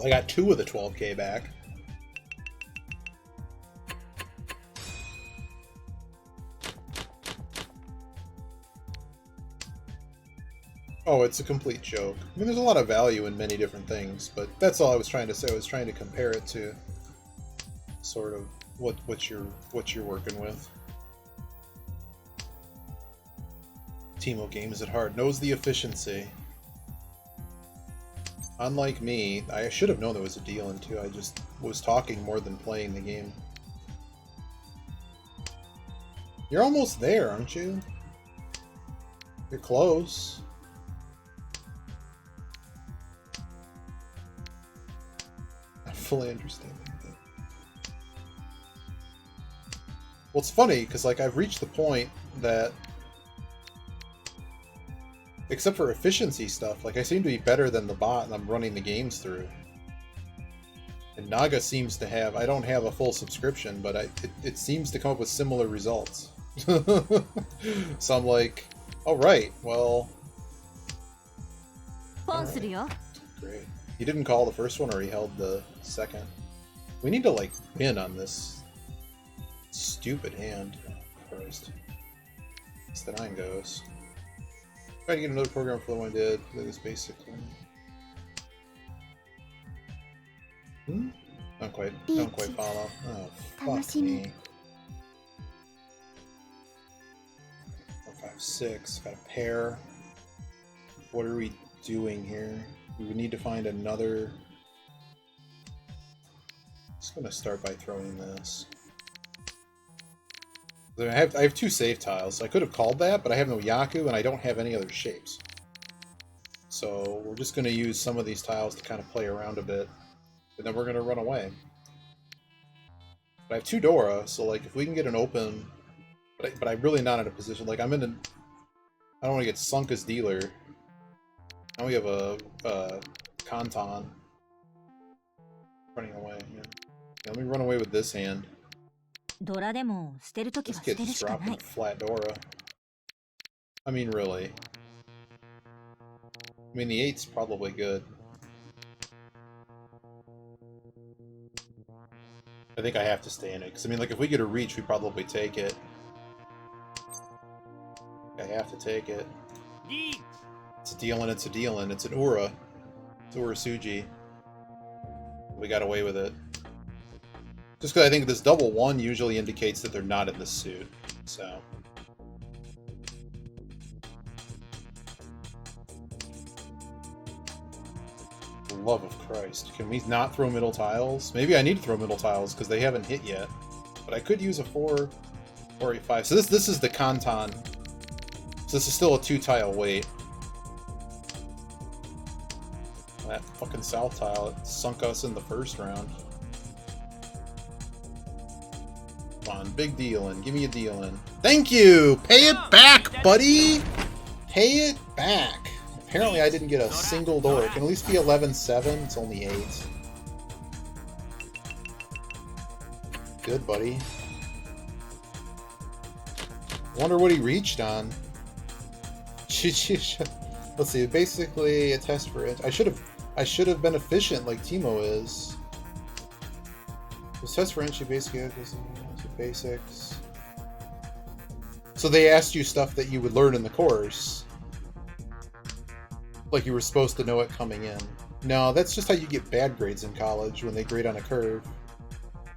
A: I got 2 of the 12k back. Oh, it's a complete joke. I mean, there's a lot of value in many different things, but that's all I was trying to say. I was trying to compare it to sort of what you're working with. Teemo games at heart knows the efficiency. Unlike me, I should have known there was a deal in too. I just was talking more than playing the game. You're almost there, aren't you? You're close. I fully understand that. Well, it's funny, because like I've reached the point that, except for efficiency stuff, like I seem to be better than the bot and I'm running the games through. And Naga seems to have, I don't have a full subscription, but it seems to come up with similar results. So I'm like, all right, well... Right. Great. He didn't call the first one, or he held the second. We need to like win on this stupid hand first. As the 9 goes. Try to get another program for the one I did. Play this basically. Don't quite follow. Oh, fuck me. 4, 5, 6. Got a pair. What are we doing here? We would need to find another. I'm just gonna start by throwing this. I have 2 save tiles. I could have called that, but I have no Yaku and I don't have any other shapes. So we're just going to use some of these tiles to kind of play around a bit, and then we're going to run away. But I have 2 Dora, so like if we can get an open, but I'm really not in a position. Like I don't want to get sunk as dealer. Now we have a Kanton running away. Yeah. Let me run away with this hand. This kid's dropping flat Dora. I mean, really. I mean, the 8's probably good. I think I have to stay in it, because I mean, like, if we get a reach, we probably take it. I have to take it. It's a deal, and it's a deal, and it's an Ura. It's Urasuji. We got away with it. Just because I think this double 1 usually indicates that they're not in the suit, so. For the love of Christ. Can we not throw middle tiles? Maybe I need to throw middle tiles because they haven't hit yet. But I could use a 4, 8, 5. So this is the Kanton. So this is still a 2-tile wait. That fucking south tile, it sunk us in the first round. Come on, big dealin'. Give me a dealin'. Thank you! Pay it back, buddy! Pay it back. Apparently I didn't get a single door. It can at least be 11-7. It's only 8. Good, buddy. Wonder what he reached on. Let's see. Basically, a test for it. I should have been efficient like Teemo is. This test for inch basically basics. So they asked you stuff that you would learn in the course. Like you were supposed to know it coming in. No, that's just how you get bad grades in college, when they grade on a curve.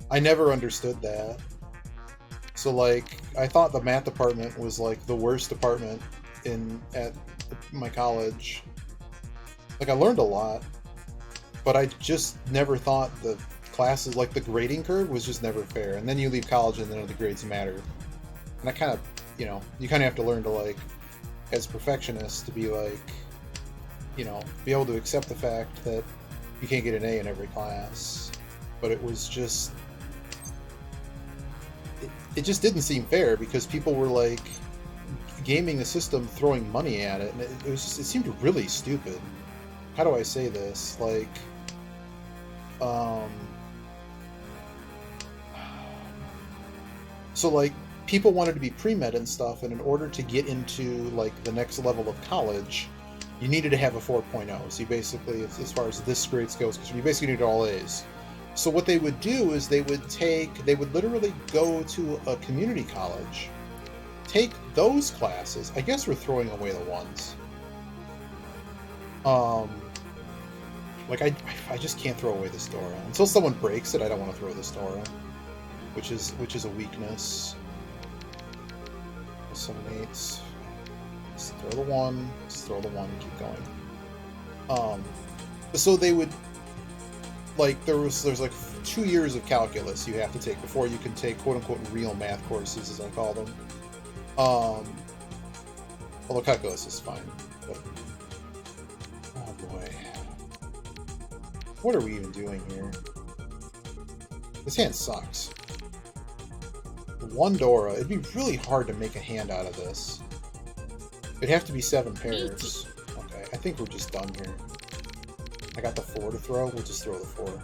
A: I never understood that. So like, I thought the math department was like the worst department at my college. Like I learned a lot, but I just never thought the classes, like the grading curve was just never fair. And then you leave college and none of the grades matter. And that kind of you know, you kind of have to learn to, like, as perfectionists, to be like, you know, be able to accept the fact that you can't get an A in every class. But it was just, it just didn't seem fair because people were like gaming the system, throwing money at it, and it was just, it seemed really stupid. How do I say this? Like, so like people wanted to be pre-med and stuff, and in order to get into like the next level of college, you needed to have a 4.0. So you basically, as far as this grade goes, because you basically need all A's. So what they would do is they would literally go to a community college, take those classes. I guess we're throwing away the ones. Like I just can't throw away this Dora. Until someone breaks it, I don't want to throw this Dora. Which is a weakness. 7 8s. Let's throw the 1. Let's throw the 1 and keep going. So they would, like, there's like 2 years of calculus you have to take before you can take quote unquote real math courses, as I call them. Although calculus is fine. But, oh boy. What are we even doing here? This hand sucks. 1 Dora. It'd be really hard to make a hand out of this. It'd have to be 7 pairs. Okay, I think we're just done here. I got the 4 to throw. We'll just throw the 4.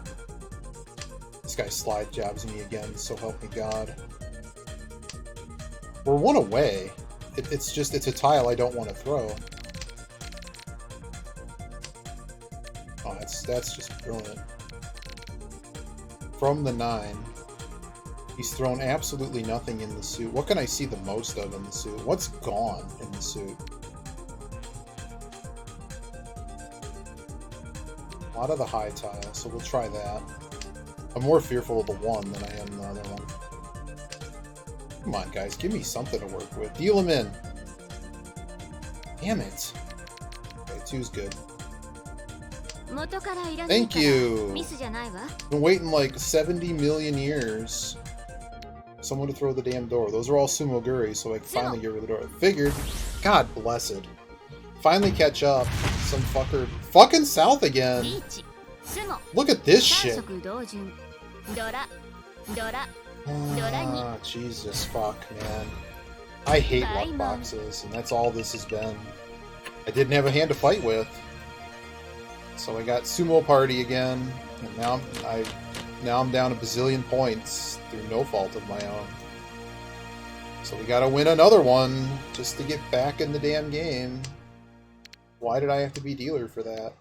A: This guy slide jabs me again, so help me God. We're 1 away. It's a tile I don't want to throw. Oh, that's just brilliant. From the 9. He's thrown absolutely nothing in the suit. What can I see the most of in the suit? What's gone in the suit? A lot of the high tile, so we'll try that. I'm more fearful of the 1 than I am the other one. Come on, guys. Give me something to work with. Deal him in. Damn it. Okay, 2's good. Thank you! Been waiting like 70 million years. Someone to throw the damn door. Those are all Sumoguri, so I can finally get rid of the door. Figured. God blessed. Finally catch up. Some fucker. Fucking south again! Look at this shit! Ah, Jesus fuck, man. I hate luck boxes, and that's all this has been. I didn't have a hand to fight with. So I got Sumo Party again, and now I'm down a bazillion points through no fault of my own. So we gotta win another one just to get back in the damn game. Why did I have to be dealer for that?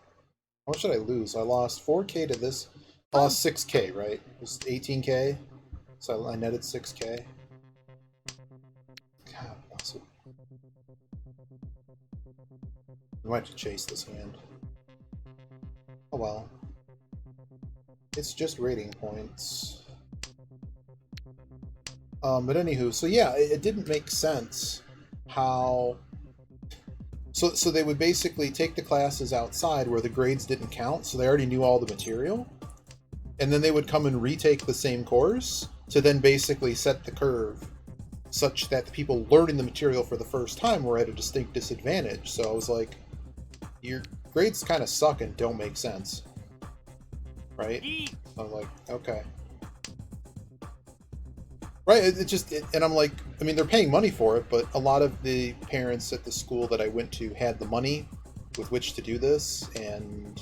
A: How much did I lose? I lost 4K to this. I lost 6K, right? It was 18K, so I netted 6K. God bless it. I might have to chase this hand. Oh well. It's just rating points. But anywho, so yeah, it didn't make sense how... So they would basically take the classes outside where the grades didn't count, so they already knew all the material, and then they would come and retake the same course to then basically set the curve such that the people learning the material for the first time were at a distinct disadvantage. So I was like, your grades kind of suck and don't make sense. Right? I'm like, okay. Right, and I'm like, I mean, they're paying money for it, but a lot of the parents at the school that I went to had the money with which to do this, and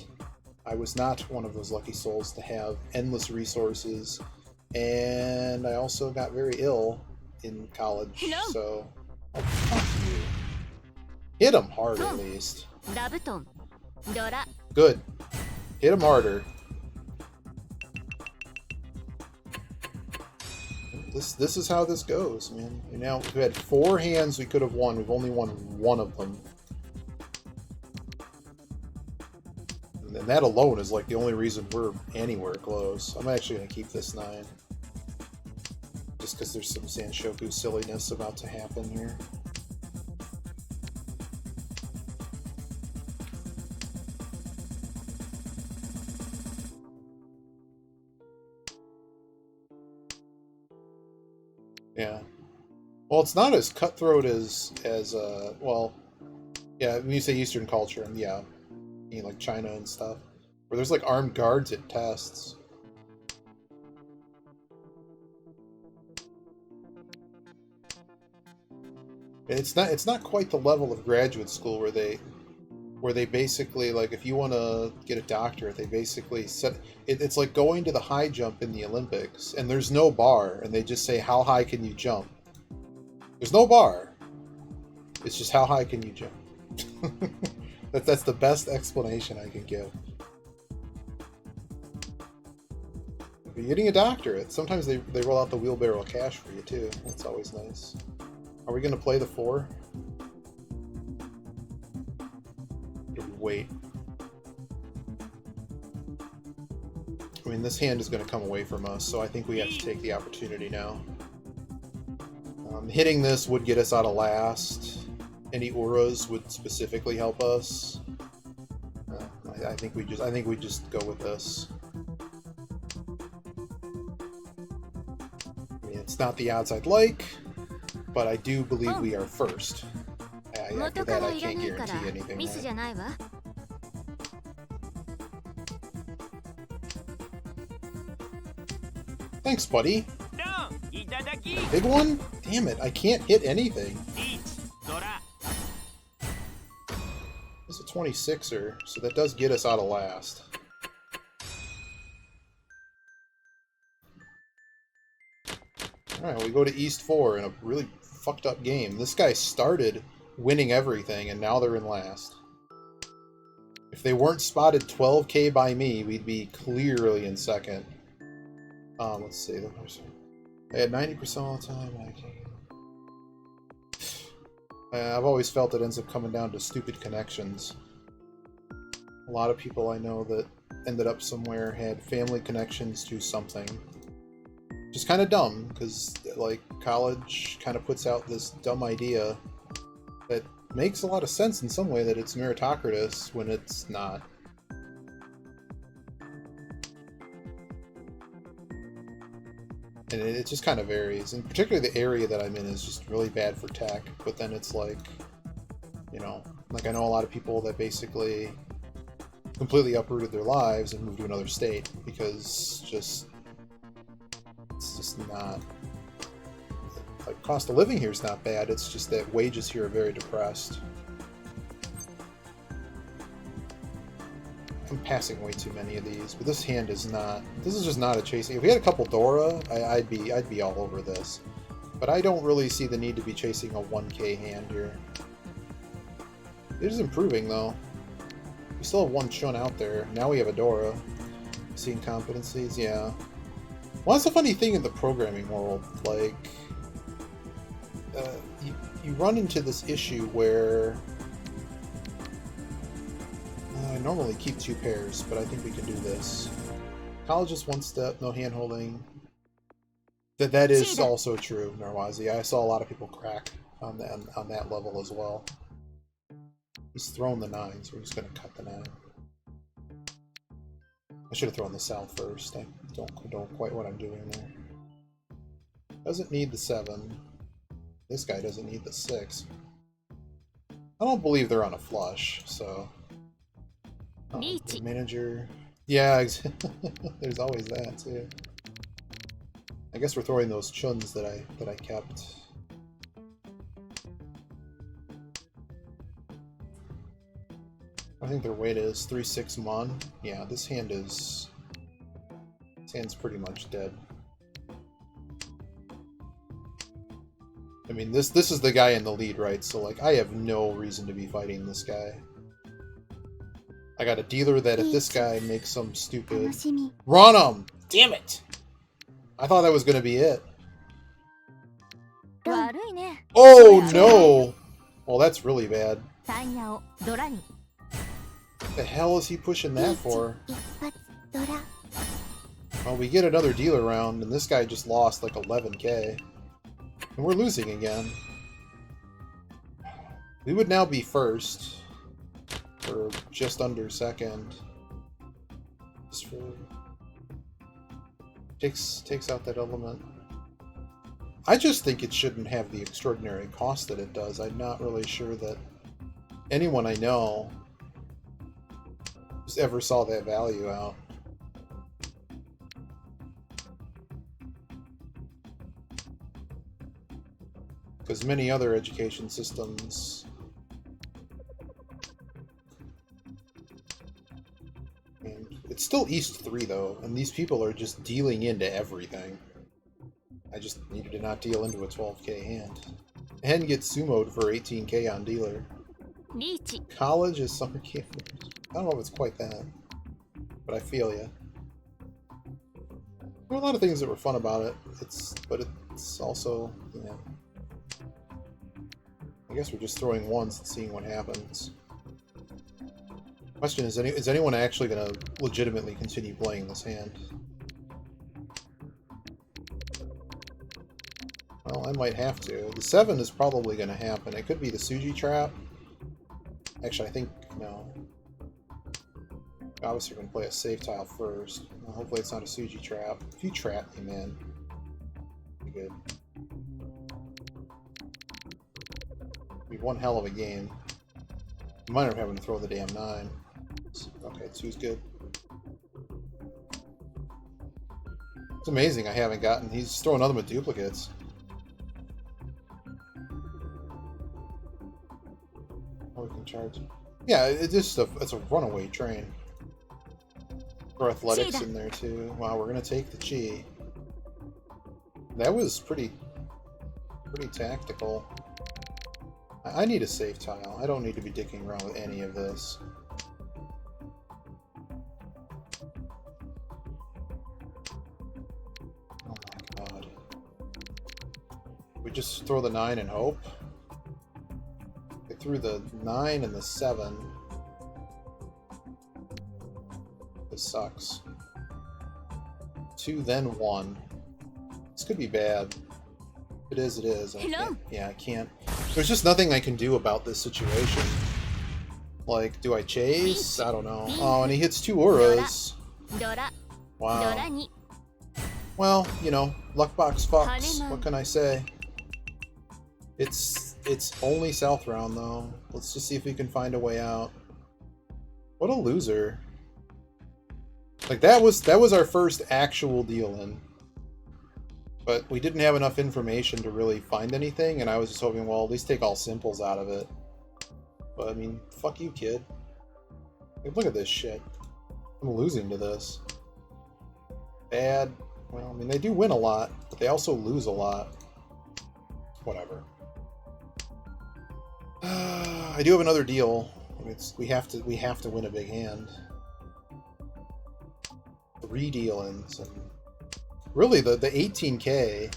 A: I was not one of those lucky souls to have endless resources, and I also got very ill in college, so... Oh, fuck you. Hit him hard, at least. Good. Hit him harder. This is how this goes, man. You know, we had 4 hands we could have won. We've only won 1 of them. And that alone is like the only reason we're anywhere close. I'm actually going to keep this 9. Just because there's some Sanshoku silliness about to happen here. Yeah. Well, it's not as cutthroat as well, yeah, when you say Eastern culture, and yeah, you mean like China and stuff, where there's like armed guards at tests. It's not quite the level of graduate school where they basically, like, if you want to get a doctorate, they basically set it's like going to the high jump in the Olympics, and there's no bar, and they just say, how high can you jump? There's no bar. It's just, how high can you jump? That's the best explanation I can give. If you're getting a doctorate, sometimes they roll out the wheelbarrow of cash for you too. That's always nice. Are we going to play the 4? Wait. I mean, this hand is going to come away from us, so I think we have to take the opportunity now. Hitting this would get us out of last. Any auras would specifically help us. I think we just go with this. I mean, it's not the odds I'd like, but I do believe we are first. After that, I can't guarantee anything. Right? Thanks, buddy. Big one? Damn it, I can't hit anything. It's a 26er, so that does get us out of last. Alright, we go to East 4 in a really fucked up game. This guy started winning everything, and now they're in last. If they weren't spotted 12k by me, we'd be clearly in second. Let's see. I had 90% all the time. I've always felt it ends up coming down to stupid connections. A lot of people I know that ended up somewhere had family connections to something. Just kind of dumb, because like college kind of puts out this dumb idea that makes a lot of sense in some way, that it's meritocratic when it's not. And it just kind of varies, and particularly the area that I'm in is just really bad for tech, but then it's like, you know, like I know a lot of people that basically completely uprooted their lives and moved to another state because it's just not, like, cost of living here is not bad, it's just that wages here are very depressed. I'm passing way too many of these, but this hand is not. This is just not a chasing. If we had a couple Dora, I'd be all over this. But I don't really see the need to be chasing a 1k hand here. It is improving though. We still have one Chun out there. Now we have a Dora. Seeing competencies, yeah. Well, that's a funny thing in the programming world. Like, you run into this issue where. I normally keep 2 pairs, but I think we can do this. College is 1 step, no hand holding. That is also true, Narwazi. I saw a lot of people crack on that level as well. He's thrown the 9, so we're just going to cut the 9. I should have thrown the south first. I don't quite what I'm doing there. Doesn't need the 7. This guy doesn't need the 6. I don't believe they're on a flush, so... manager. Yeah, there's always that too. I guess we're throwing those Chuns that I kept. I think their weight is 3/6 mon. Yeah, this hand's pretty much dead. I mean, this is the guy in the lead, right? So like, I have no reason to be fighting this guy. I got a dealer that if this guy makes some stupid... Run him! Damn it! I thought that was going to be it. Oh no! Well, that's really bad. What the hell is he pushing that for? Well, we get another dealer round, and this guy just lost like 11k. And we're losing again. We would now be first. Or just under second. Just for... Takes out that element. I just think it shouldn't have the extraordinary cost that it does. I'm not really sure that anyone I know just ever saw that value out. Because many other education systems, and it's still East 3 though, and these people are just dealing into everything. I just needed to not deal into a 12k hand. And get sumoed for 18k on dealer. College is summer camp. I don't know if it's quite that, but I feel ya. There were a lot of things that were fun about it. But it's also, you know, I guess we're just throwing ones and seeing what happens. Question is anyone actually going to legitimately continue playing this hand? Well, I might have to. The 7 is probably going to happen. It could be the Suji trap. Actually, I think, no. Obviously, we're going to play a safe tile first. Well, hopefully it's not a Suji trap. If you trap me, man, be good. Be one hell of a game. You might have having to throw the damn 9. Okay, 2's good. It's amazing I haven't gotten... He's throwing nothing but duplicates. Oh, we can charge. Yeah, it's just it's a runaway train. For athletics in there too. Wow, we're gonna take the chi. That was pretty tactical. I need a safe tile. I don't need to be dicking around with any of this. Oh my god. We just throw the 9 and hope? They threw the 9 and the 7. This sucks. 2, then 1. This could be bad. If it is, it is. I can't. There's just nothing I can do about this situation. Like, do I chase? I don't know. Oh, and he hits 2 auras. Wow. Well, you know, Luckbox fucks. What can I say? It's only South round, though. Let's just see if we can find a way out. What a loser. Like, that was our first actual deal in. But we didn't have enough information to really find anything, and I was just hoping, well, at least take all simples out of it. But, I mean, fuck you, kid. Like, look at this shit. I'm losing to this. Bad. Well, I mean, they do win a lot, but they also lose a lot. Whatever. I do have another deal. I mean, we have to win a big hand. 3 deal-ins, and really the 18k.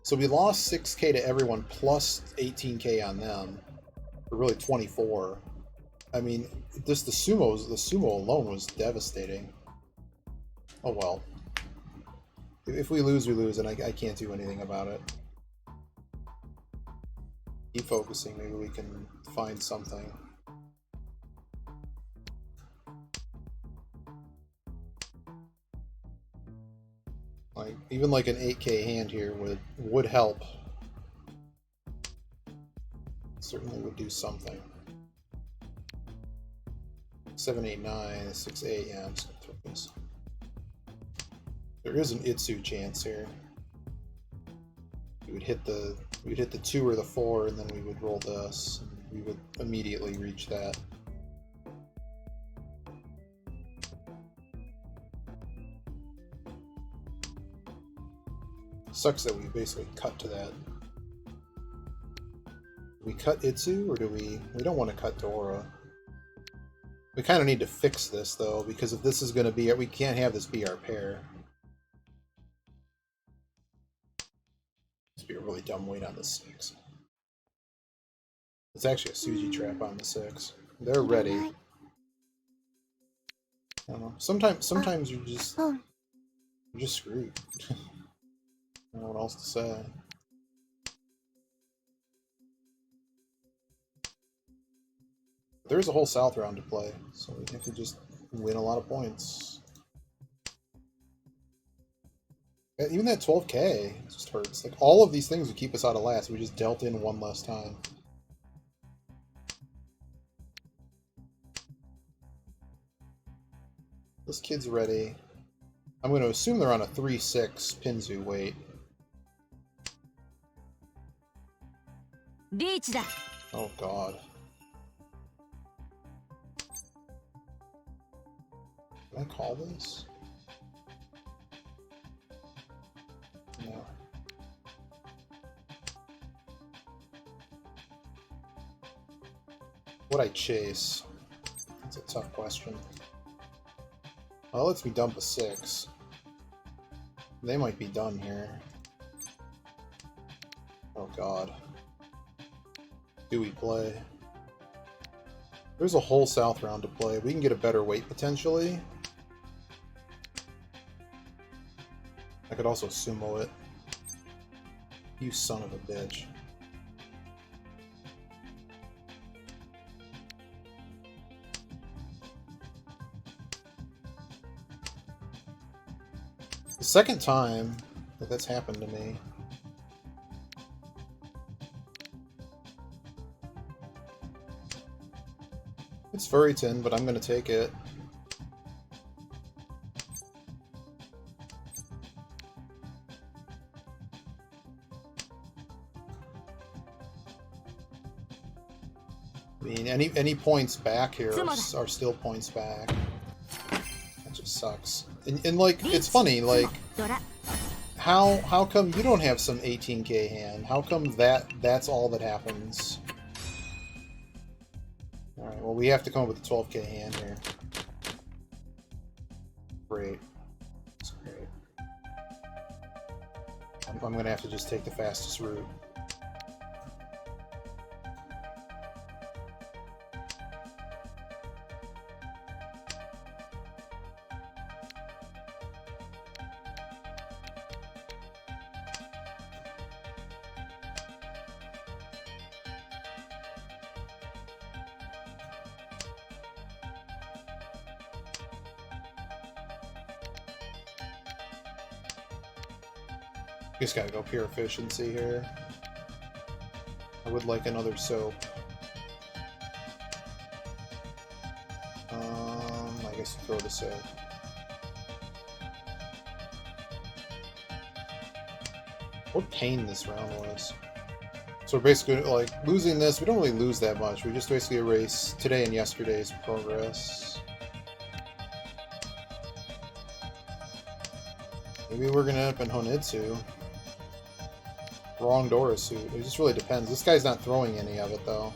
A: So we lost 6k to everyone plus 18k on them. For really 24. I mean, just the sumo alone was devastating. Oh well. If we lose, we lose, and I can't do anything about it. Keep focusing. Maybe we can find something. Like, even like an 8k hand here would help. Certainly would do something. 7, 8, 9, 6, 8. Yeah, I'm just gonna throw this. There is an Itsu chance here. We would hit the 2 or the 4, and then we would roll this, and we would immediately reach that. Sucks that we basically cut to that. Do we cut Itsu, or do we don't want to cut Dora. We kind of need to fix this, though, because if this is going to be... We can't have this be our pair. This would be a really dumb weight on the 6. It's actually a Suji trap on the 6. They're ready. I don't know. Sometimes you're just screwed. I don't know what else to say. There's a whole South round to play, so we have to just win a lot of points. Even that 12k just hurts. Like, all of these things would keep us out of last. We just dealt in one less time. This kid's ready. I'm going to assume they're on a 3-6 Pinzu weight. Oh god. Can I call this? No. Would I chase? That's a tough question. Well, it lets me dump a 6. They might be done here. Oh god. Do we play? There's a whole south round to play. We can get a better weight potentially. I could also sumo it. You son of a bitch. The second time that that's happened to me. It's Furryton, but I'm gonna take it. I mean, any points back here are still points back. That just sucks. And like, it's funny, like, how come you don't have some 18k hand? How come that's all that happens? Alright, well, we have to come up with a 12k hand here. Great. That's great. I'm gonna have to just take the fastest route. Just gotta go pure efficiency here. I would like another soap. I guess throw the soap. What pain this round was. So we're basically, like, losing this, we don't really lose that much. We just basically erase today and yesterday's progress. Maybe we're gonna end up in Honitsu. Wrong Dora suit. It just really depends. This guy's not throwing any of it, though.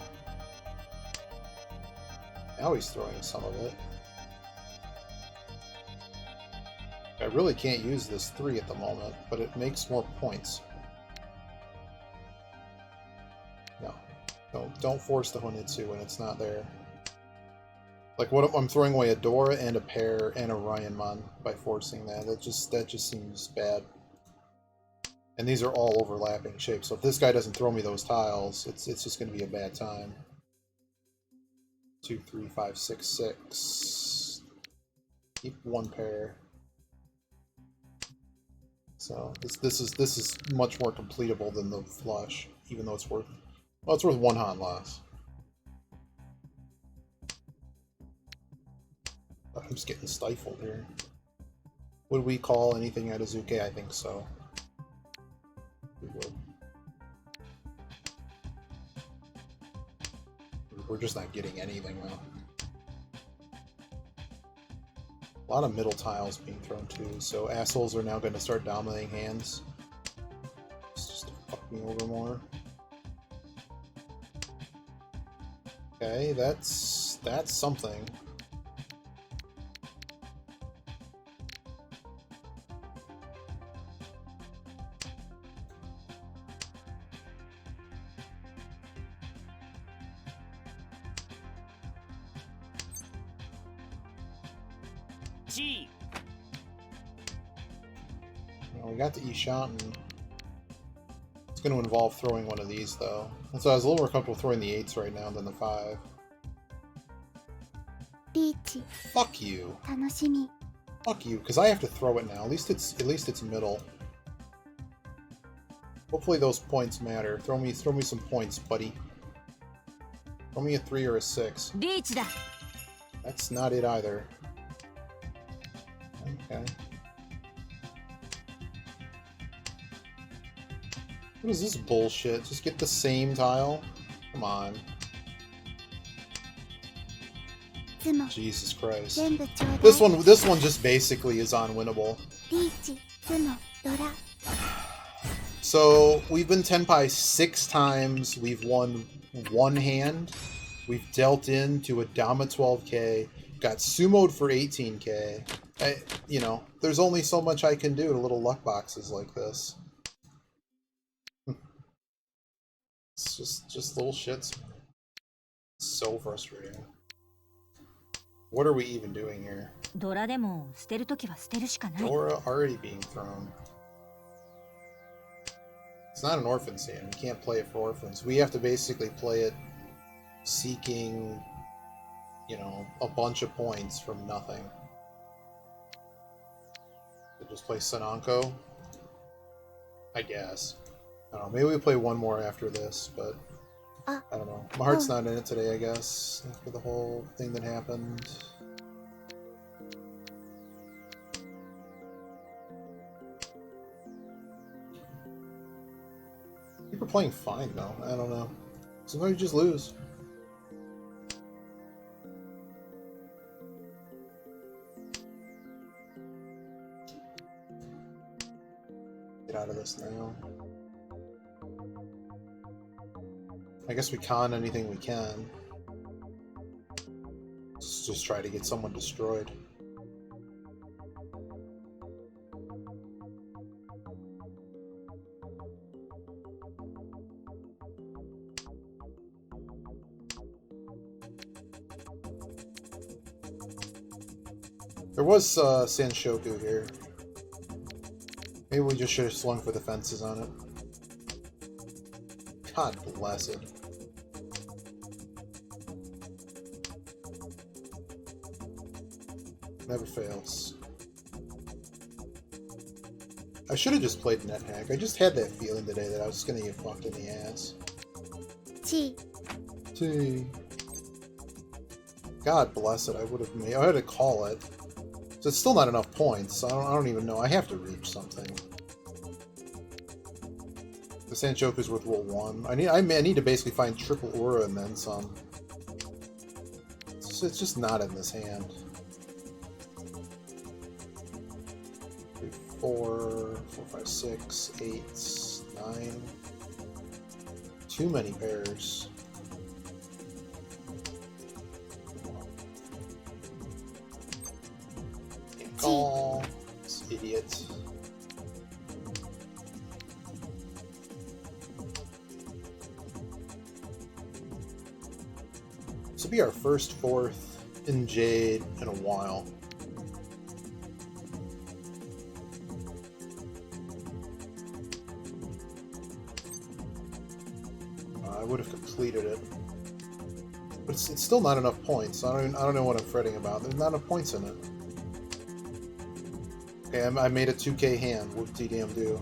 A: Now he's throwing some of it. I really can't use this 3 at the moment, but it makes more points. No. Don't force the Honitsu when it's not there. Like, what I'm throwing away a Dora and a Pear and a Ryanmon by forcing that. That just seems bad. And these are all overlapping shapes, so if this guy doesn't throw me those tiles, it's just going to be a bad time. 2, 3, 5, 6, 6. Keep 1 pair. So this is much more completable than the flush, even though it's worth 1 Han loss. I'm just getting stifled here. Would we call anything out of Zuke? I think so. We would. We're just not getting anything though. A lot of middle tiles being thrown too, so assholes are now going to start dominating hands. It's just to fuck me over more. Okay, that's something. Well, we got the Ishanten. It's going to involve throwing one of these, though. And so I was a little more comfortable throwing the 8s right now than the 5. Fuck you. Fuck you, because I have to throw it now. At least it's middle. Hopefully those points matter. Throw me some points, buddy. Throw me a 3 or a 6. That's not it either. Okay. What is this bullshit? Just get the same tile? Come on. Jesus Christ. This one just basically is unwinnable. So we've been tenpai 6 times. We've won 1 hand. We've dealt into a Dama 12k. Got sumoed for 18k. You know, there's only so much I can do to little luck boxes like this. It's just little shits. So frustrating. What are we even doing here? Dora already being thrown. It's not an orphan's hand. We can't play it for orphans. We have to basically play it seeking, you know, a bunch of points from nothing. So just play Sananko? I guess. I don't know. Maybe we play one more after this, but I don't know. My heart's not in it today, I guess, after the whole thing that happened. I think we're playing fine, though. I don't know. Sometimes you just lose. Get out of this now. I guess we con anything we can. Just try to get someone destroyed. There was Sanshoku here. Maybe we just should have slung for the fences on it. God bless it. Never fails. I should have just played NetHack. I just had that feeling today that I was just gonna get fucked in the ass. T. God bless it. I would have made. I had to call it. So it's still not enough points. So I don't even know. I have to reach something. The Sanchoku's worth roll 1. I need to basically find triple aura and then some. It's just not in this hand. 3, 4, 5, 6, 8, 9. Too many pairs. Oh, this idiot. This will be our first 4th in Jade in a while. I would have completed it, but it's still not enough points. I don't know what I'm fretting about. There's not enough points in it. Okay, I made a 2k hand. What did TDM do?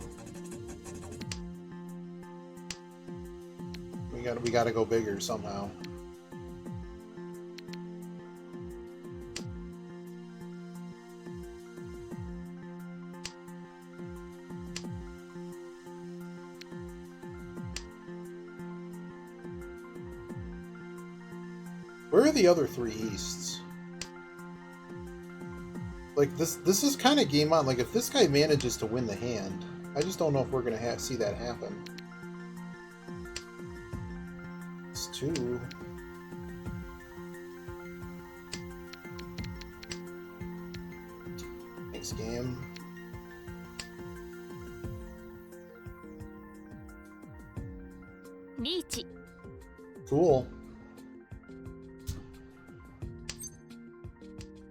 A: We gotta go bigger somehow. Where are the other 3 Easts? Like, this is kind of game on. Like, if this guy manages to win the hand, I just don't know if we're going to see that happen. It's 2. Thanks, game. Cool.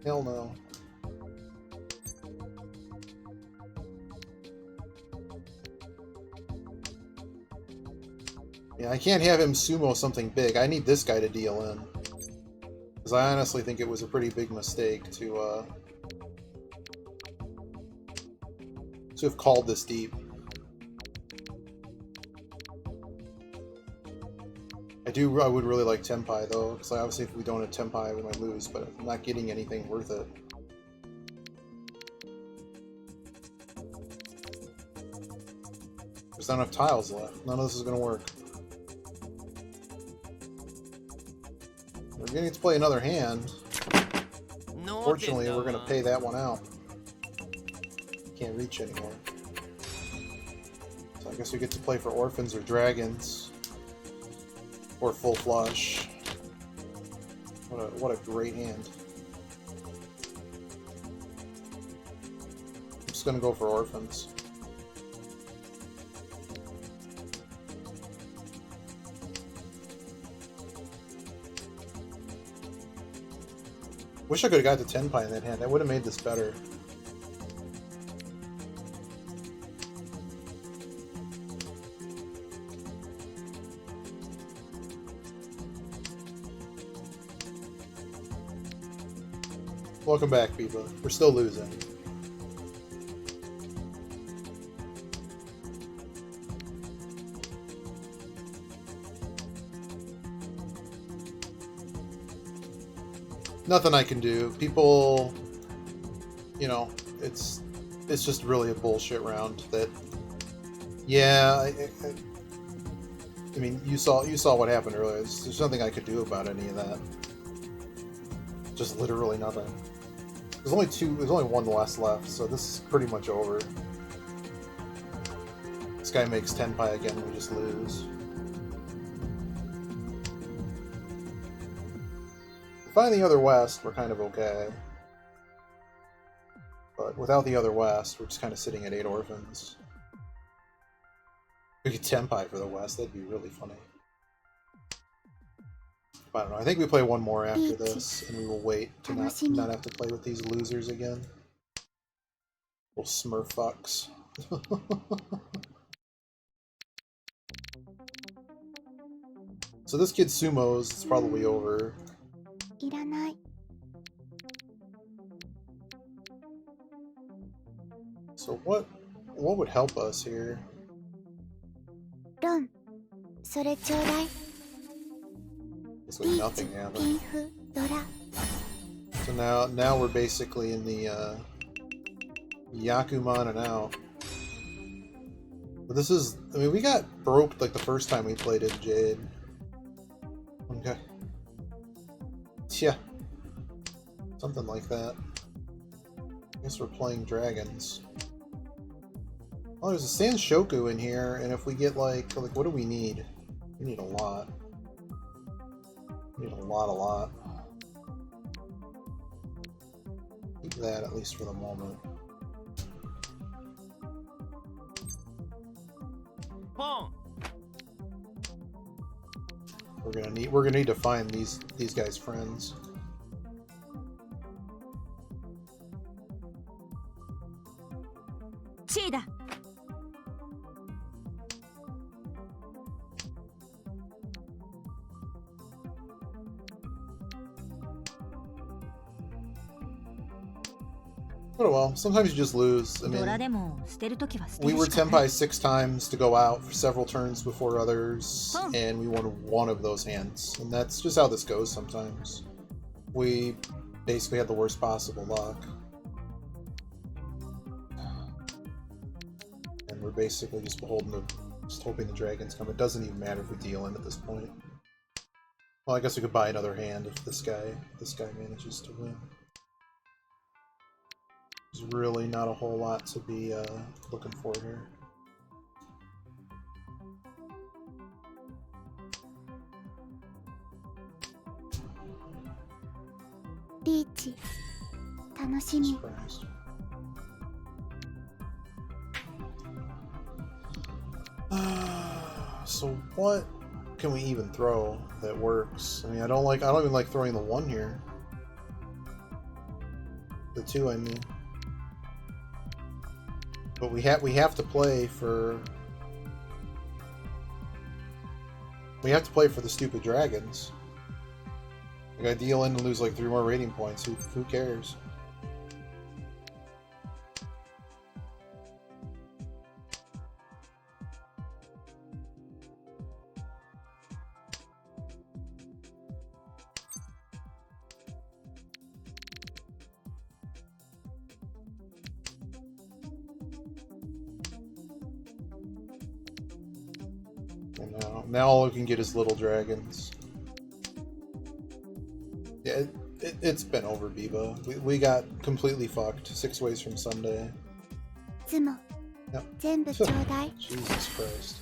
A: Hell no. Yeah, I can't have him sumo something big. I need this guy to deal in. Because I honestly think it was a pretty big mistake to have called this deep. I would really like Tenpai though, because obviously if we don't have Tenpai we might lose, but I'm not getting anything worth it. There's not enough tiles left. None of this is going to work. We're getting to play another hand. Fortunately, we're going to pay that one out. Can't reach anymore. So I guess we get to play for orphans or dragons. Or full flush. What a great hand. I'm just going to go for orphans. Wish I could have got the Tenpai in that hand. That would have made this better. Welcome back, people. We're still losing. Nothing I can do. People, you know, it's just really a bullshit round. That, yeah, I mean, you saw what happened earlier. There's nothing I could do about any of that. Just literally nothing. There's only one less left, so this is pretty much over. This guy makes Tenpai again, we just lose. Find the other west, we're kind of okay. But without the other west, we're just kind of sitting at 8 orphans. We could Tenpai for the west, that'd be really funny. I don't know, I think we play one more after this, and we will wait to not have to play with these losers again. Little smurf fucks. So this kid sumos, it's probably over. So what would help us here? Looks like nothing happened. So now we're basically in the Yakuman and out. But this is, I mean, we got broke like the first time we played it, Jade. Okay. Yeah. Something like that. I guess we're playing dragons. Oh, there's a Sanshoku in here, and if we get like what do we need? We need a lot. We need a lot. Keep that at least for the moment. We're gonna need to find these guys' friends.
C: Cheetah.
A: Oh well, sometimes you just lose. I mean, we were Tenpai 6 times to go out for several turns before others, and we won one of those hands. And that's just how this goes sometimes. We basically had the worst possible luck. And we're basically just beholden to just hoping the dragons come. It doesn't even matter if we deal in at this point. Well, I guess we could buy another hand if this guy manages to win. There's really not a whole lot to be looking for here. Surprised. So what can we even throw that works? I mean, I don't even like throwing the 1 here. The 2, I mean. But we have to play for the stupid dragons. Like I deal in and lose like 3 more rating points. Who cares? And now all we can get is little dragons. Yeah, it's been over, Biba. We got completely fucked 6 ways from Sunday. Yep. Jesus Christ.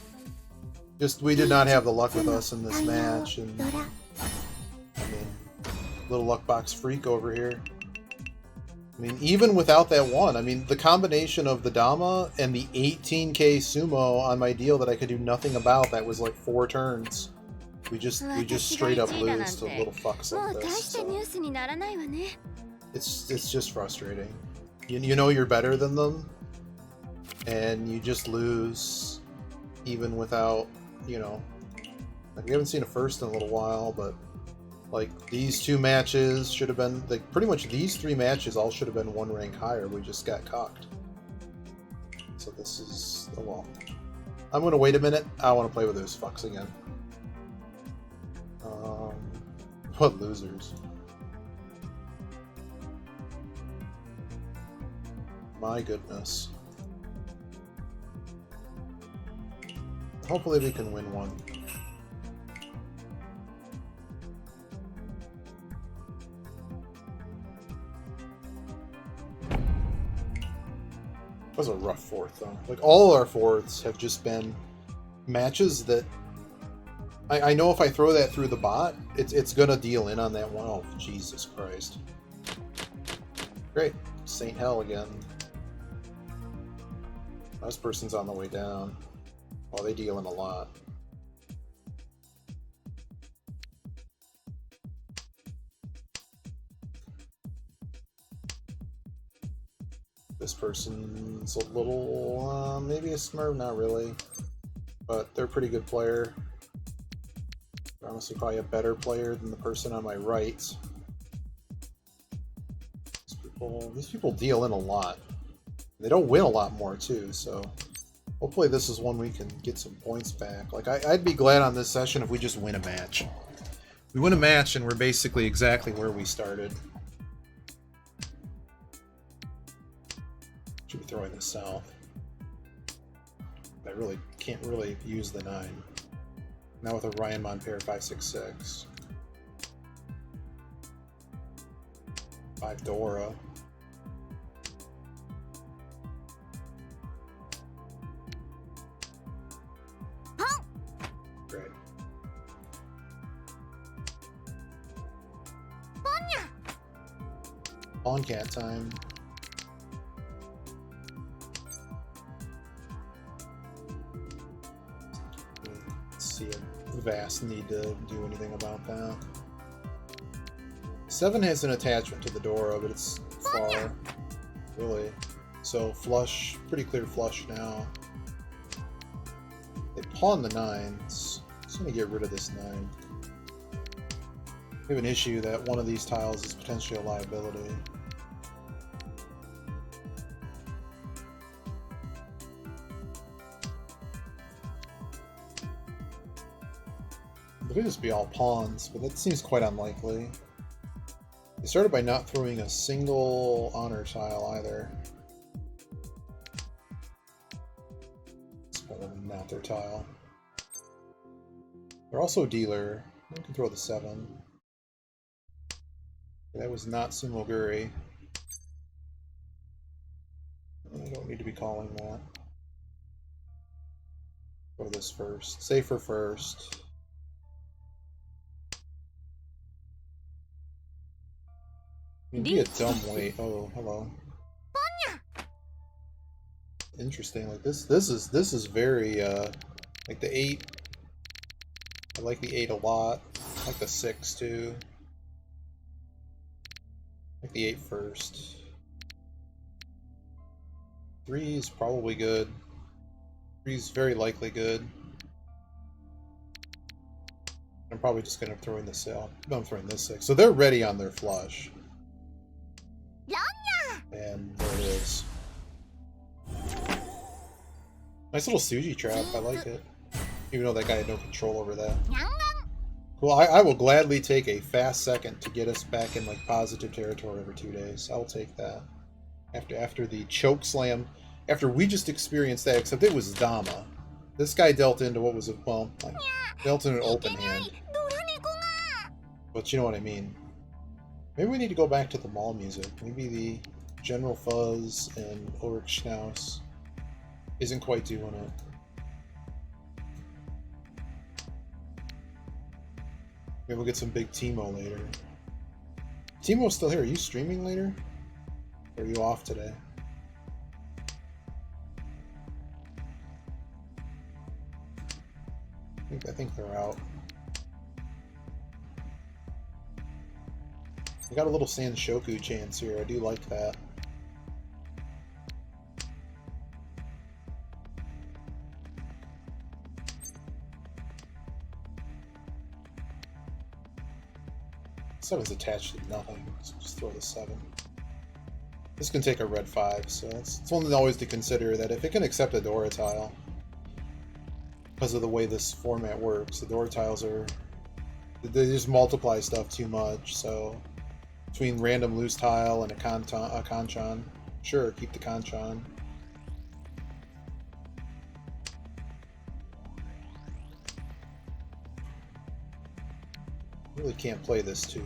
A: Just, we did not have the luck with us in this match, and I mean, little luckbox freak over here. I mean, even without that one, I mean, the combination of the Dama and the 18k sumo on my deal that I could do nothing about, that was like 4 turns. We just straight up lose to little fucks like this. So. It's just frustrating. You know you're better than them, and you just lose, even without, you know, like, we haven't seen a first in a little while, but like these 2 matches should have been, like, pretty much these 3 matches all should have been 1 rank higher. We just got cocked. So this is, oh well. I'm gonna wait a minute. I want to play with those fucks again. What losers. My goodness. Hopefully we can win one. That was a rough 4th though. Like, all our 4ths have just been matches that I know if I throw that through the bot, it's gonna deal in on that one. Oh, Jesus Christ. Great. Saint Hell again. This person's on the way down. Oh, they deal in a lot. This person's a little, maybe a Smurf, not really. But they're a pretty good player. They're honestly probably a better player than the person on my right. These people deal in a lot. They don't win a lot more too, so hopefully this is one we can get some points back. Like, I'd be glad on this session if we just win a match. We win a match and we're basically exactly where we started. Should be throwing this south. I really can't really use the 9. Now with a Ryanmon pair 566. 5 Dora. Great. On cat time. See a vast need to do anything about that. 7 has an attachment to the Dora, but it's far. Really. So flush, pretty clear flush now. They pawn the 9s. Just gonna get rid of this 9. We have an issue that one of these tiles is potentially a liability. It could just be all pawns, but that seems quite unlikely. They started by not throwing a single honor tile either. It's not their tile. They're also a dealer. We can throw the 7. That was not Sumoguri. I don't need to be calling that. Throw this first. Safer first. It'd be a dumb weight. Oh, hello. Interesting. Like this is very like the 8. I like the 8 a lot. I like the 6 too. I like the 8 first. 3 is probably good. 3 is very likely good. I'm probably just gonna throw in the 6. No, I'm throwing this 6. So they're ready on their flush. And there it is. Nice little Suji trap, I like it. Even though that guy had no control over that. Cool, I will gladly take a fast second to get us back in like positive territory over 2 days. I'll take that. After the choke slam, after we just experienced that, except it was Dama. This guy dealt into what was a, well, like, dealt into an open hand. But you know what I mean. Maybe we need to go back to the mall music. Maybe the General Fuzz and Ulrich Schnauz isn't quite doing it. Maybe we'll get some big Teemo later. Teemo's still here. Are you streaming later? Or are you off today? I think they're out. We got a little Sanshoku chance here. I do like that. Seven's attached to nothing, so just throw the 7. This can take a red 5, so it's something always to consider, that if it can accept a Dora tile, because of the way this format works, the Dora tiles they just multiply stuff too much, so between random loose tile and a Kanchan, sure, keep the Kanchan. Really can't play this too.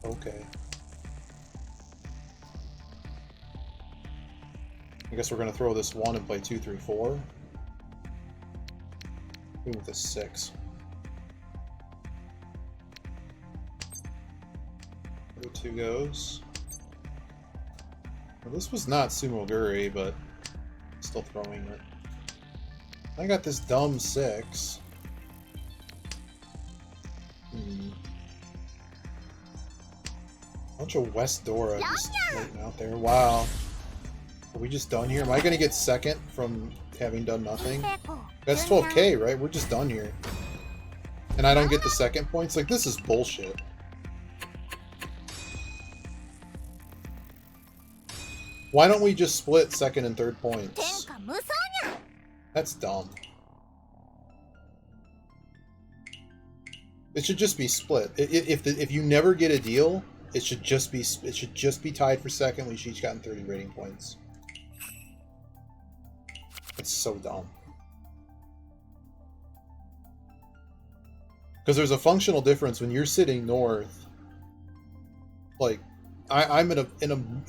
A: Okay. I guess we're gonna throw this 1 and play 2, 3, 4. Maybe with a 6. Where 2 goes. Well, this was not Sumoguri, but I'm still throwing it. I got this dumb 6. Bunch of West Dora just floating out there. Wow. Are we just done here? Am I going to get second from having done nothing? That's 12k, right? We're just done here. And I don't get the second points? Like, this is bullshit. Why don't we just split second and third points? That's dumb. It should just be split. If you never get a deal, it should just be tied for second. We should each gotten 30 rating points. It's so dumb. Because there's a functional difference when you're sitting north. Like, I'm in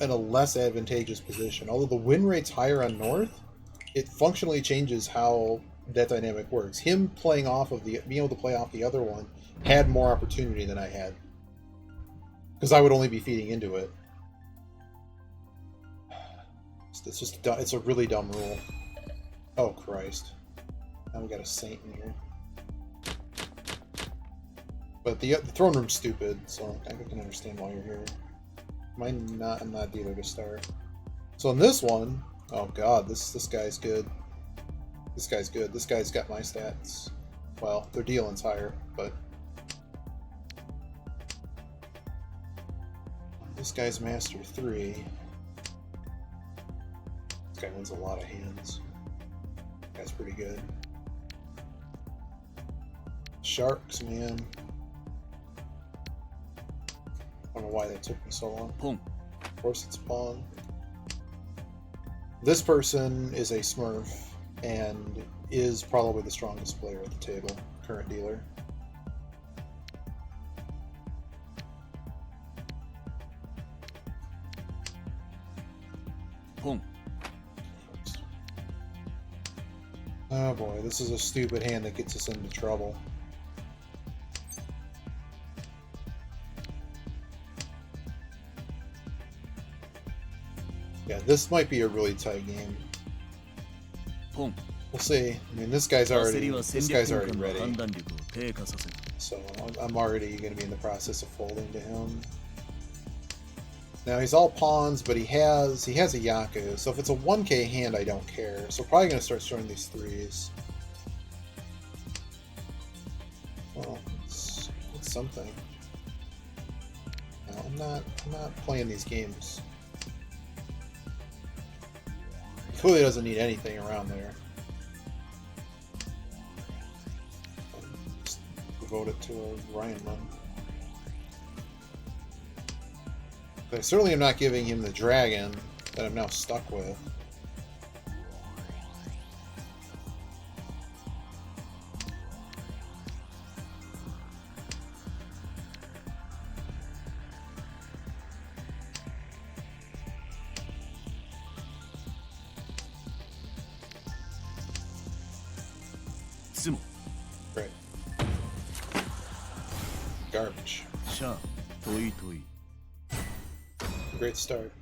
A: a less advantageous position. Although the win rate's higher on north, it functionally changes how that dynamic works. Him playing off of being able to play off the other one had more opportunity than I had, because I would only be feeding into it. It's just it's a really dumb rule. Oh Christ! Now we got a saint in here. But the throne room's stupid, so I can understand why you're here. I'm not dealer to start. So in this one, oh god, this guy's good. This guy's good. This guy's got my stats. Well, their dealing's higher, but this guy's master 3. This guy wins a lot of hands. This guy's pretty good. Sharks, man. I don't know why they took me so long.
C: Pong.
A: Of course it's Pawn. This person is a Smurf and is probably the strongest player at the table, current dealer.
C: Pong.
A: Oh boy, this is a stupid hand that gets us into trouble. Yeah, this might be a really tight game.
C: Pong.
A: We'll see. I mean, this guy's already ready. So I'm already going to be in the process of folding to him. Now he's all pawns, but he has a Yaku. So if it's a 1k hand, I don't care. So probably going to start showing these 3s. Well, it's something. No, I'm not playing these games. He clearly doesn't need anything around there. Just devote it to a Ryan run. I certainly am not giving him the dragon that I'm now stuck with.
C: Teemo.
A: Great. Garbage.
C: Sha. Toi toi.
A: Great start.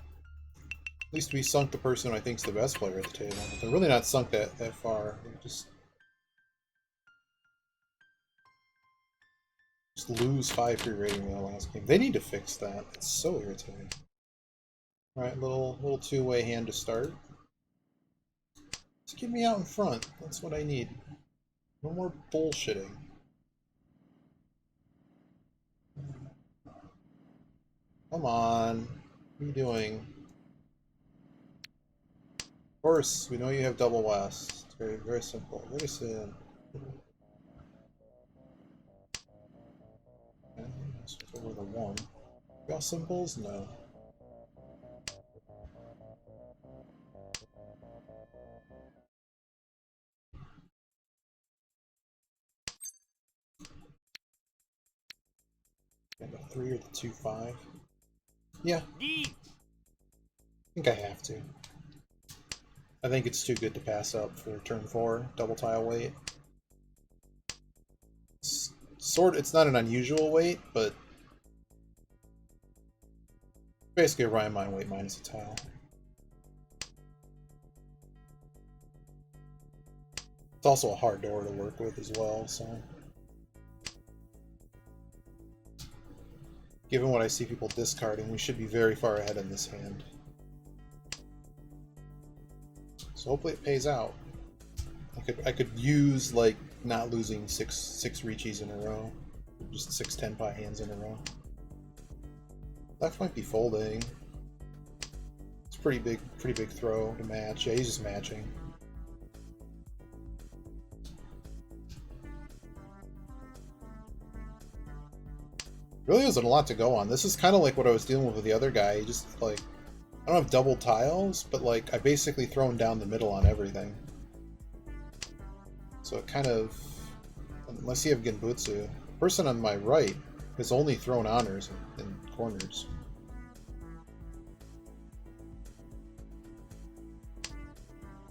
A: At least we sunk the person who I think is the best player at the table. But they're really not sunk that far. They just lose 5 free rating in the last game. They need to fix that. It's so irritating. Alright, little two-way hand to start. Just get me out in front. That's what I need. No more bullshitting. Come on. What are you doing? Of course, we know you have double west. It's very, very simple. Very simple. Okay, let's go over the 1. Got symbols? No. Yeah, the 3 or the 2-5. Yeah. I think I have to. I think it's too good to pass up for turn 4, double tile weight. It's not an unusual weight, but basically a Ryan Mine weight minus a tile. It's also a hard door to work with as well, so. Given what I see people discarding, we should be very far ahead in this hand. So hopefully it pays out. I could use like not losing six reachies in a row, just 6 10-pie hands in a row. Left might be folding. It's pretty big throw to match. Yeah, he's just matching. Really isn't a lot to go on. This is kind of like what I was dealing with the other guy. He just like, I don't have double tiles, but like I basically thrown down the middle on everything. So it kind of, unless you have Genbutsu, the person on my right has only thrown honors in corners.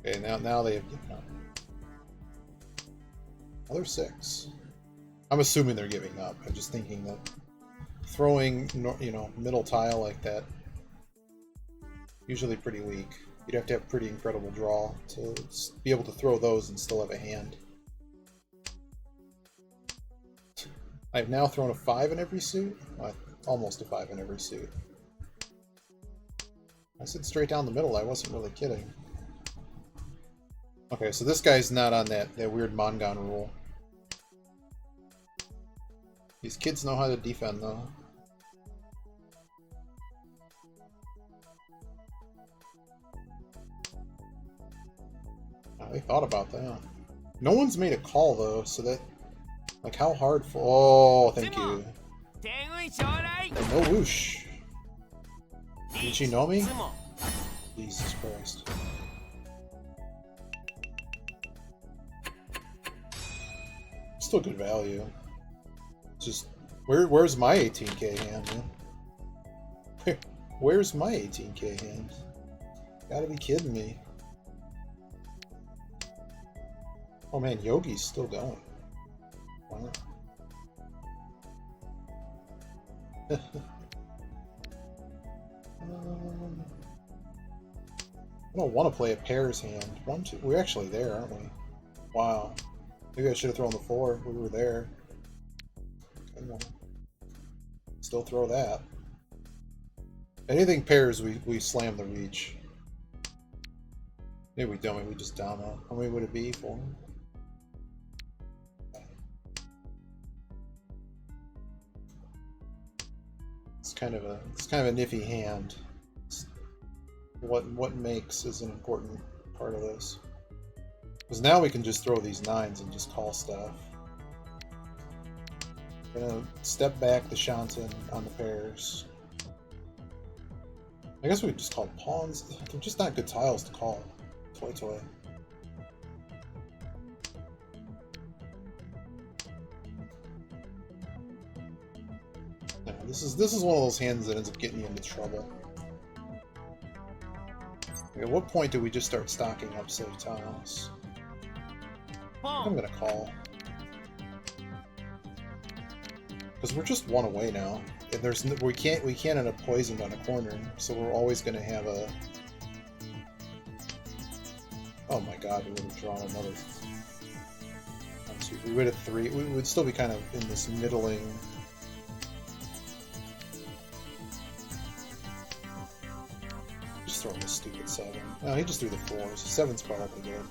A: Okay, now they have given up. Another 6. I'm assuming they're giving up. I'm just thinking that throwing, middle tile like that, usually pretty weak. You'd have to have pretty incredible draw to be able to throw those and still have a hand. I've now thrown a 5 in every suit. Well, almost a 5 in every suit. I said straight down the middle. I wasn't really kidding. Okay, so this guy's not on that weird Mongon rule. These kids know how to defend, though. They thought about that. No one's made a call, though, so that... Like, how hard for... Oh, thank you. No whoosh. Did she know me? Jesus Christ. Still good value. Just... Where's my 18k hand, man? Where's my 18k hand? Gotta be kidding me. Oh man, Yogi's still going. Wow. I don't want to play a pairs hand. 1, 2. We're actually there, aren't we? Wow. Maybe I should have thrown the 4. We were there. Okay, well, still throw that. Anything pairs, we slam the reach. Maybe we don't. Maybe we just domo. How many would it be for? It's kind of a nifty hand. What makes is an important part of this. Because now we can just throw these 9s and just call stuff. Gonna step back the Shanten on the pairs. I guess we could just call pawns. They're just not good tiles to call. Toy. No, this is one of those hands that ends up getting you into trouble. At what point do we just start stocking up save tiles? I'm gonna call. Because we're just one away now. And there's we can't end up poisoned on a corner, so we're always gonna have a... Oh my god, we would have drawn another... We would have 3. We would still be kind of in this middling... Just throwing this stupid 7. No, he just threw the 4s. 7's probably good.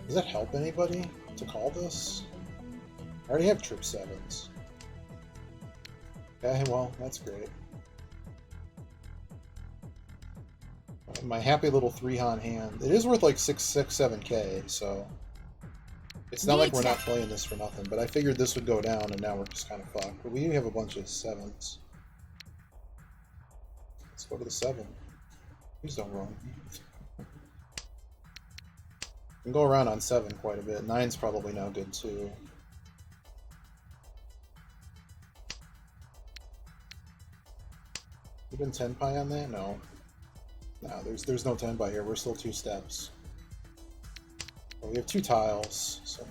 A: Does that help anybody to call this? I already have trip 7s. Okay, well, that's great. My happy little 3-han hand. It is worth like 7k, so... It's not like we're not playing this for nothing, but I figured this would go down and now we're just kind of fucked. But we have a bunch of 7s. Let's go to the 7. Please don't run. We can go around on 7 quite a bit. 9's probably now good too. You been 10 pie on that? No. No, there's no 10 pie here. We're still 2 steps. Well, we have 2 tiles, so...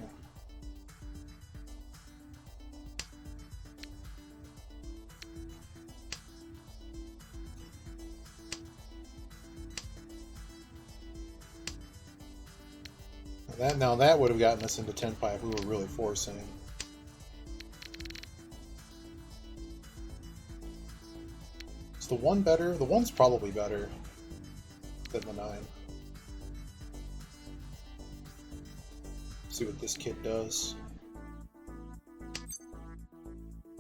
A: Now that would have gotten us into 10 pie if we were really forcing. Is the 1 better? The 1's probably better than the 9. See what this kid does.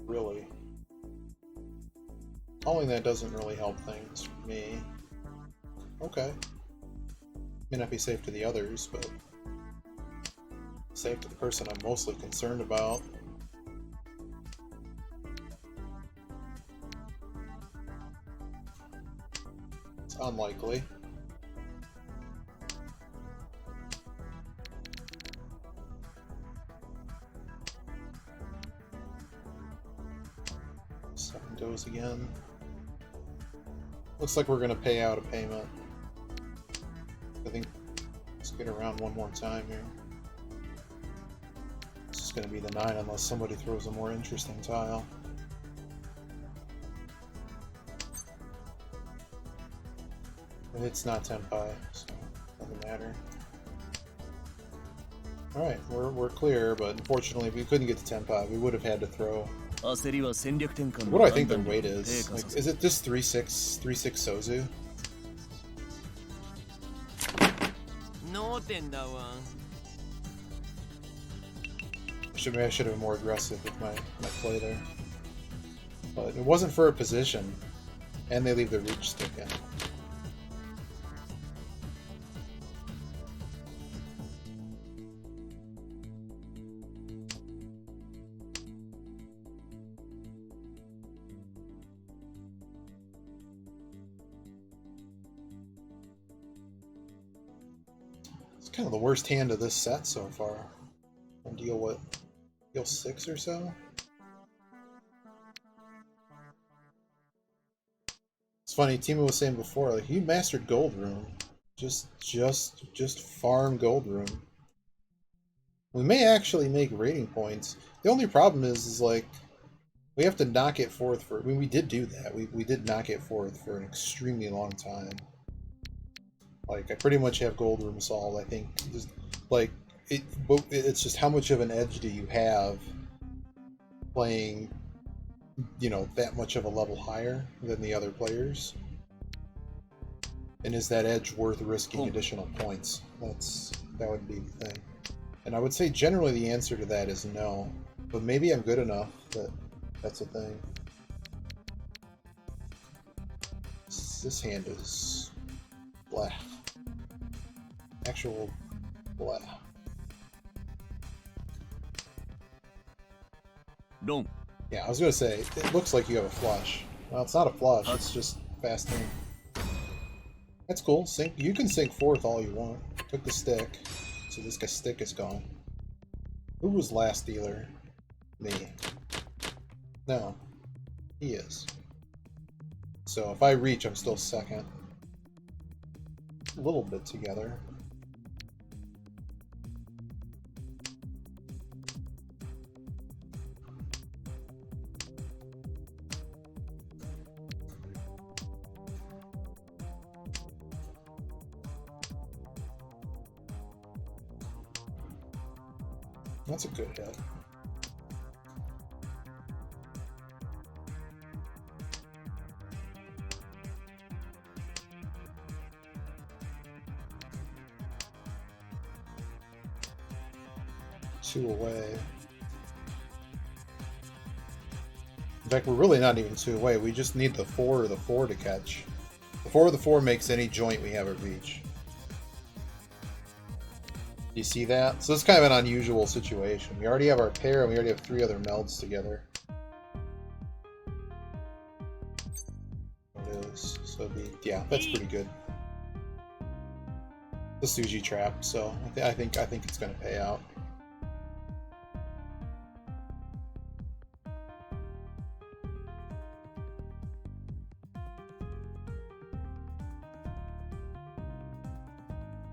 A: Really. Calling that doesn't really help things for me. Okay. May not be safe to the others, but safe to the person I'm mostly concerned about. It's unlikely. Seven goes again. Looks like we're going to pay out a payment. I think let's get around one more time here. This is going to be the 9 unless somebody throws a more interesting tile. It's not 10 pie, so it doesn't matter. Alright, we're clear, but unfortunately we couldn't get to 10 pie. We would have had to throw. What do I think their weight is? Like, is it just 3-6 Sozu? I should have been more aggressive with my play there. But it wasn't for a position, and they leave the reach stick in. It's kind of the worst hand of this set so far. And deal what? Deal 6 or so? It's funny, Teemo was saying before, like, you mastered Gold Room. Just farm Gold Room. We may actually make rating points. The only problem is like, we have to knock it forth for... I mean, we did do that. We did knock it forth for an extremely long time. Like, I pretty much have Gold Room solved, I think. Just, like, it's just how much of an edge do you have playing, you know, that much of a level higher than the other players? And is that edge worth risking additional points? That would be the thing. And I would say generally the answer to that is no. But maybe I'm good enough that that's a thing. This hand is blah. Actual blah.
C: ロン
A: Yeah, I was gonna say, it looks like you have a flush. Well, it's not a flush, it's just fast thing. That's cool. Sink. You can sink fourth all you want. Took the stick. So this guy's stick is gone. Who was last dealer? Me. No. He is. So if I reach, I'm still second. A little bit together. That's a good hit. Two away. In fact, we're really not even two away. We just need the 4 or the 4 to catch. The 4 or the 4 makes any joint we have at reach. Do you see that? So it's kind of an unusual situation. We already have our pair and we already have 3 other melds together. It is. So it'd be, yeah, that's pretty good. The Suji trap, so I think it's gonna pay out.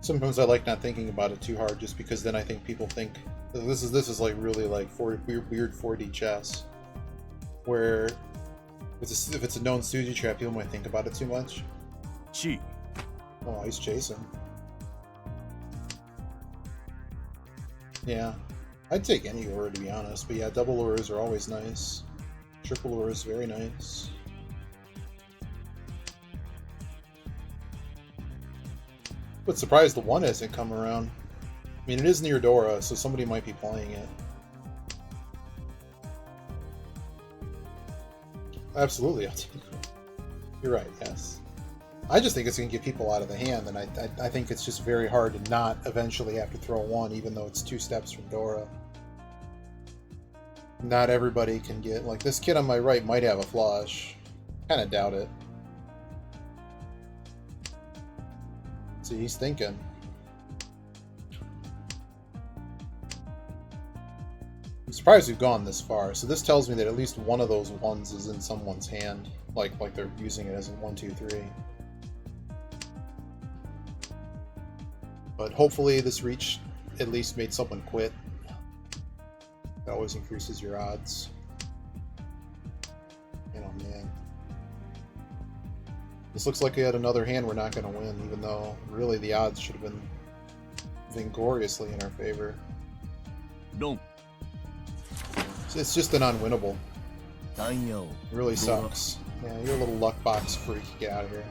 A: Sometimes I like not thinking about it too hard, just because then I think people think this is like really like weird 4D chess, where if it's a known Suji trap, people might think about it too much.
C: Chi.
A: Oh, he's chasing. Yeah, I'd take any lure to be honest, but yeah, double lures are always nice. Triple lures very nice. But surprised the 1 hasn't come around. I mean, it is near Dora, so somebody might be playing it. Absolutely, I'll take it. You're right, yes. I just think it's going to get people out of the hand, and I think it's just very hard to not eventually have to throw 1, even though it's 2 steps from Dora. Not everybody can get... Like, this kid on my right might have a flush. Kind of doubt it. See, he's thinking. I'm surprised we've gone this far. So this tells me that at least one of those 1s is in someone's hand. Like they're using it as a 1, 2, 3. But hopefully this reach at least made someone quit. That always increases your odds. And oh man. This looks like yet another hand we're not going to win, even though really the odds should have been vigorously in our favor.
C: Don't.
A: It's just an unwinnable.
C: It
A: really sucks. Yeah, you're a little luck box freak. Get out of here.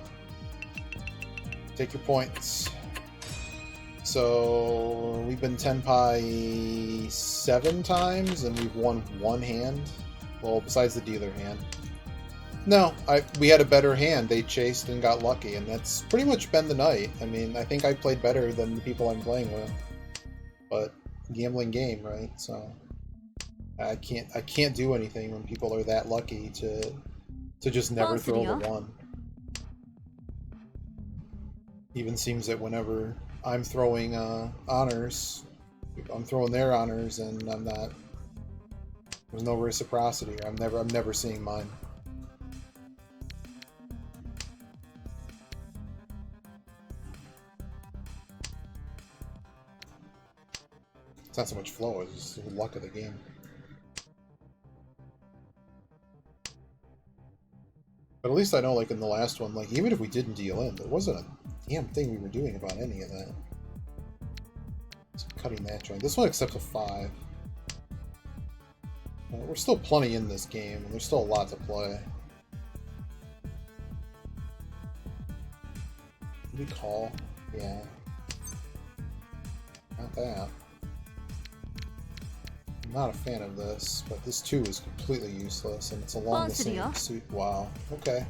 A: Take your points. So we've been tenpai 7 times, and we've won 1 hand. Well, besides the dealer hand. No, we had a better hand. They chased and got lucky, and that's pretty much been the night. I mean, I think I played better than the people I'm playing with, but gambling game, right? So I can't do anything when people are that lucky to just never throw the 1. Even seems that whenever I'm throwing honors, I'm throwing their honors, and I'm not. There's no reciprocity. I'm never seeing mine. It's not so much flow, it's just the luck of the game. But at least I know, like, in the last one, like, even if we didn't deal in, there wasn't a damn thing we were doing about any of that. So cutting that joint. This one accepts a 5. We're still plenty in this game, and there's still a lot to play. Did we call? Yeah. Not that. I'm not a fan of this, but this 2 is completely useless, and it's along the same suit. Wow. Okay.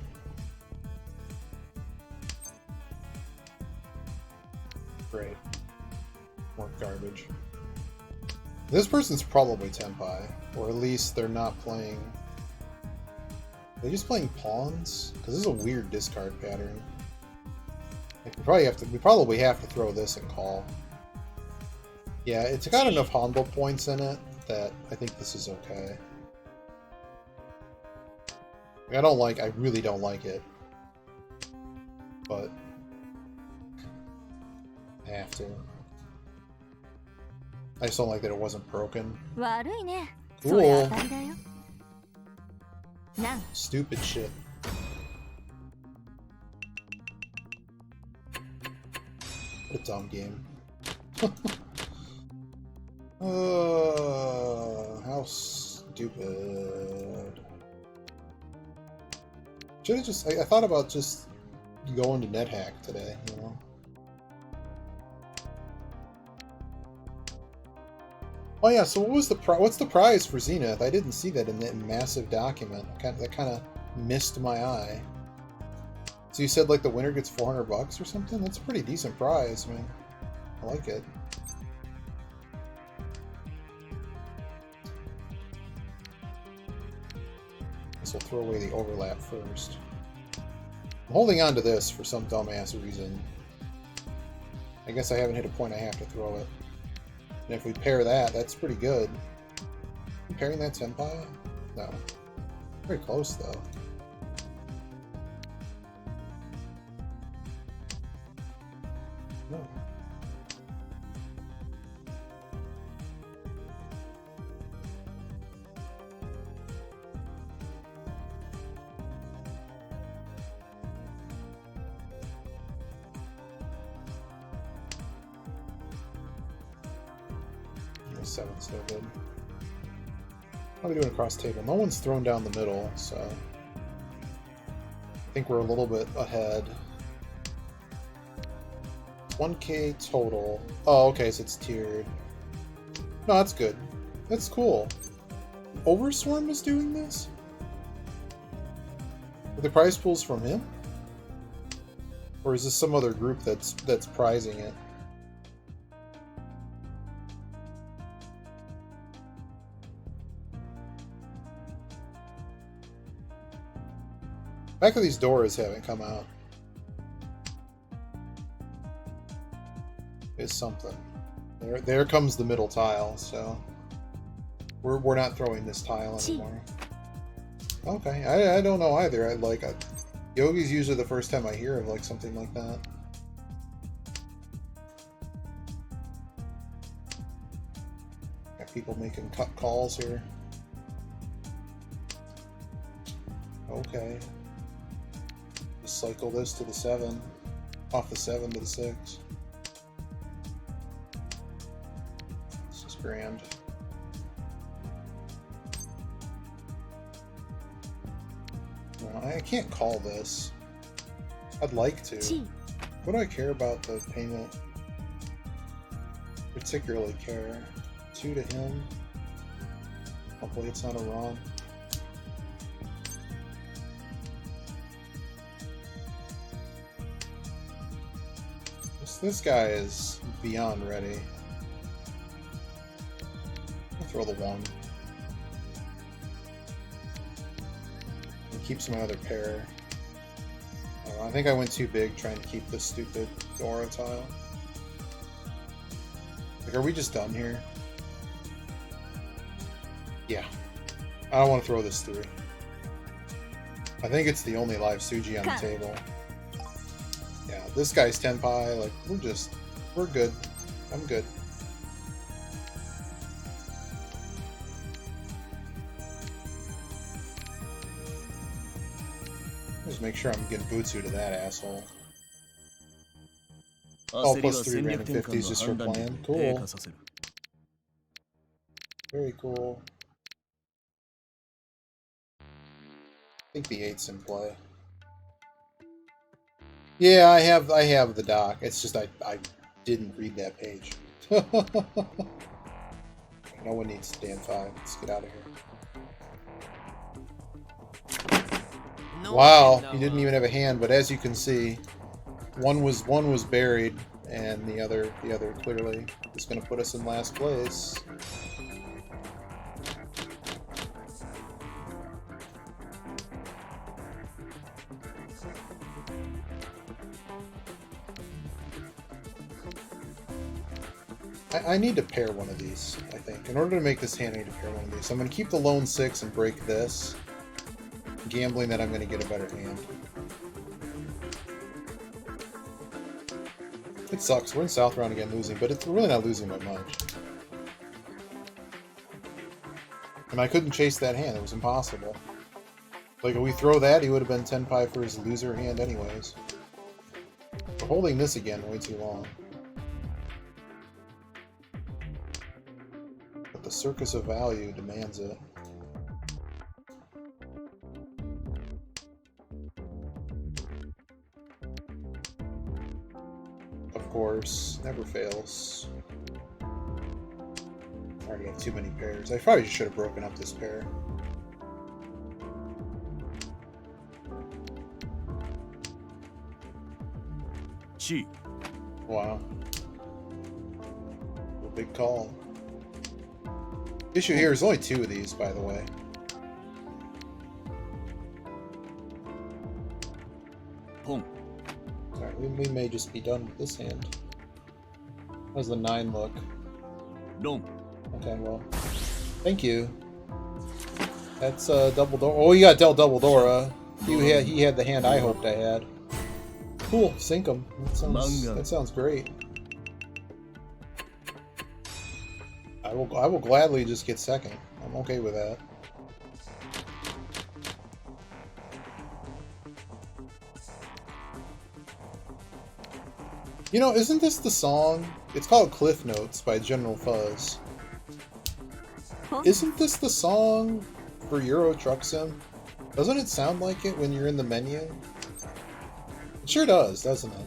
A: Great. More garbage. This person's probably Tenpai, or at least they're not playing. They're just playing pawns, because this is a weird discard pattern. Like we probably have to throw this and call. Yeah, it's got enough Hanbo points in it that I think this is okay. I really don't like it, but I have to. I just don't like that it wasn't broken. Cool. Stupid shit. What a dumb game. How stupid. Should've just... I thought about just going to NetHack today, you know? Oh yeah, so what's the prize for Zenith? I didn't see that in that massive document. That kind of missed my eye. So you said like the winner gets $400 or something? That's a pretty decent prize, man. I like it. Guess we'll throw away the overlap first. I'm holding on to this for some dumbass reason. I guess I haven't hit a point I have to throw it. And if we pair that, that's pretty good. Pairing that Tenpai? No. Very close, though. No. Seven's still good. How are we doing across the table? No one's thrown down the middle, so I think we're a little bit ahead. 1K total. Oh, okay, so it's tiered. No, that's good. That's cool. Overswarm is doing this? Are the prize pools from him? Or is this some other group that's prizing it? Back of these doors haven't come out. Is something. There comes the middle tile, so we're not throwing this tile anymore. Okay, I don't know either. Yogi's usually the first time I hear of like something like that. Got people making cut calls here. Okay. Cycle this to the 7, off the 7 to the 6. This is grand. No, I can't call this. I'd like to. What do I care about the payment? Particularly care. 2 to him. Hopefully it's not a wrong. This guy is beyond ready. I'll throw the 1. And keeps my other pair. I think I went too big trying to keep this stupid Dora tile. Like, are we just done here? Yeah. I don't want to throw this through. I think it's the only live Suji on the table. Yeah, this guy's Tenpai, like, we're good. I'm good. Just make sure I'm getting Butsu to that asshole. Oh, plus 3 random 50s just for plan. Cool. Very cool. I think the 8's in play. Yeah, I have the doc. It's just I didn't read that page. No one needs stand 5. Let's get out of here. Wow, he didn't even have a hand, but as you can see, one was buried, and the other clearly is going to put us in last place. I need to pair one of these, I think. In order to make this hand, I need to pair one of these. So I'm going to keep the lone 6 and break this, gambling that I'm going to get a better hand. It sucks. We're in South round again losing, but it's really not losing by much. And I couldn't chase that hand. It was impossible. Like, if we throw that, he would have been 10-5 for his loser hand anyways. We're holding this again way too long. But the circus of value demands it. Of course, never fails. I already have too many pairs. I probably should have broken up this pair.
C: Chi.
A: Wow. A big call. Issue here is only 2 of these, by the way.
C: Pong.
A: Alright, we may just be done with this hand. How's the 9 look?
C: Long.
A: Okay, well. Thank you. That's double door. Oh, you got dealt double Dora. He had the hand I hoped I had. Cool, sink him. That sounds great. I will gladly just get second. I'm okay with that. You know, isn't this the song? It's called Cliff Notes by General Fuzz.
D: Huh?
A: Isn't this the song for Euro Truck Sim? Doesn't it sound like it when you're in the menu? It sure does, doesn't it?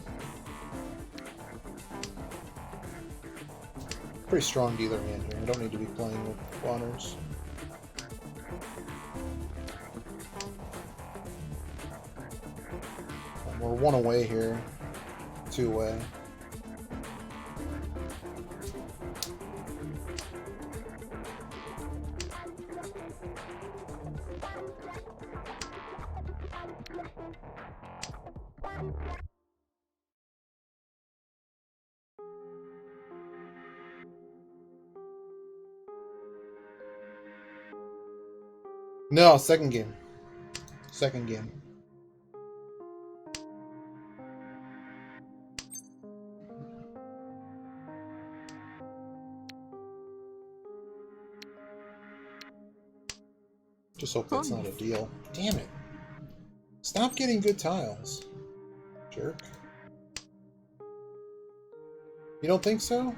A: Pretty strong dealer hand here. I don't need to be playing with honors. We're 1 away here. 2 away. No, second game. Second game. Just hope that's not a deal. Damn it. Stop getting good tiles. Jerk. You don't think so?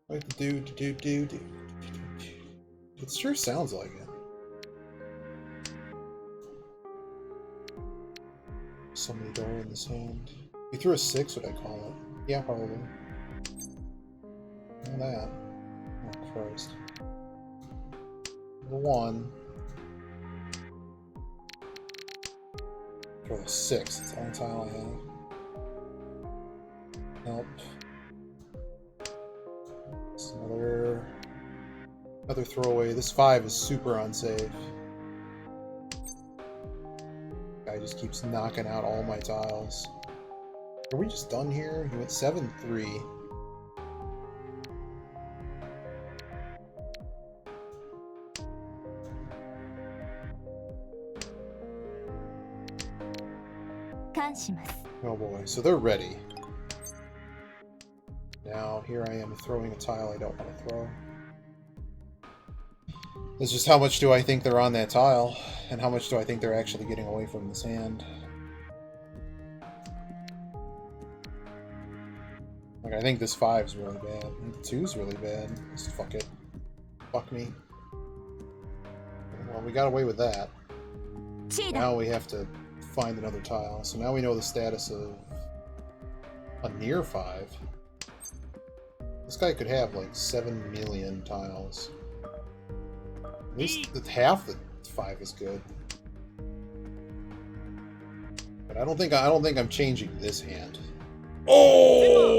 A: Like the do. It sure sounds like it. So many door in this hand. You threw a 6, would I call it? Yeah, probably. Look at that. Oh, Christ. The 1. Throw the 6. It's the only tile I have. Nope. It's another throwaway. This 5 is super unsafe. Guy just keeps knocking out all my tiles. Are we just done here? He went 7-3. Oh boy, so they're ready. Now here I am throwing a tile I don't want to throw. It's just how much do I think they're on that tile, and how much do I think they're actually getting away from this hand. Like, I think this 5's really bad. I think the 2's really bad. Just fuck it. Fuck me. Well, we got away with that. Now we have to find another tile. So now we know the status of a near 5. This guy could have like 7 million tiles. At least half the 5 is good. But I don't think I'm changing this hand. Oh!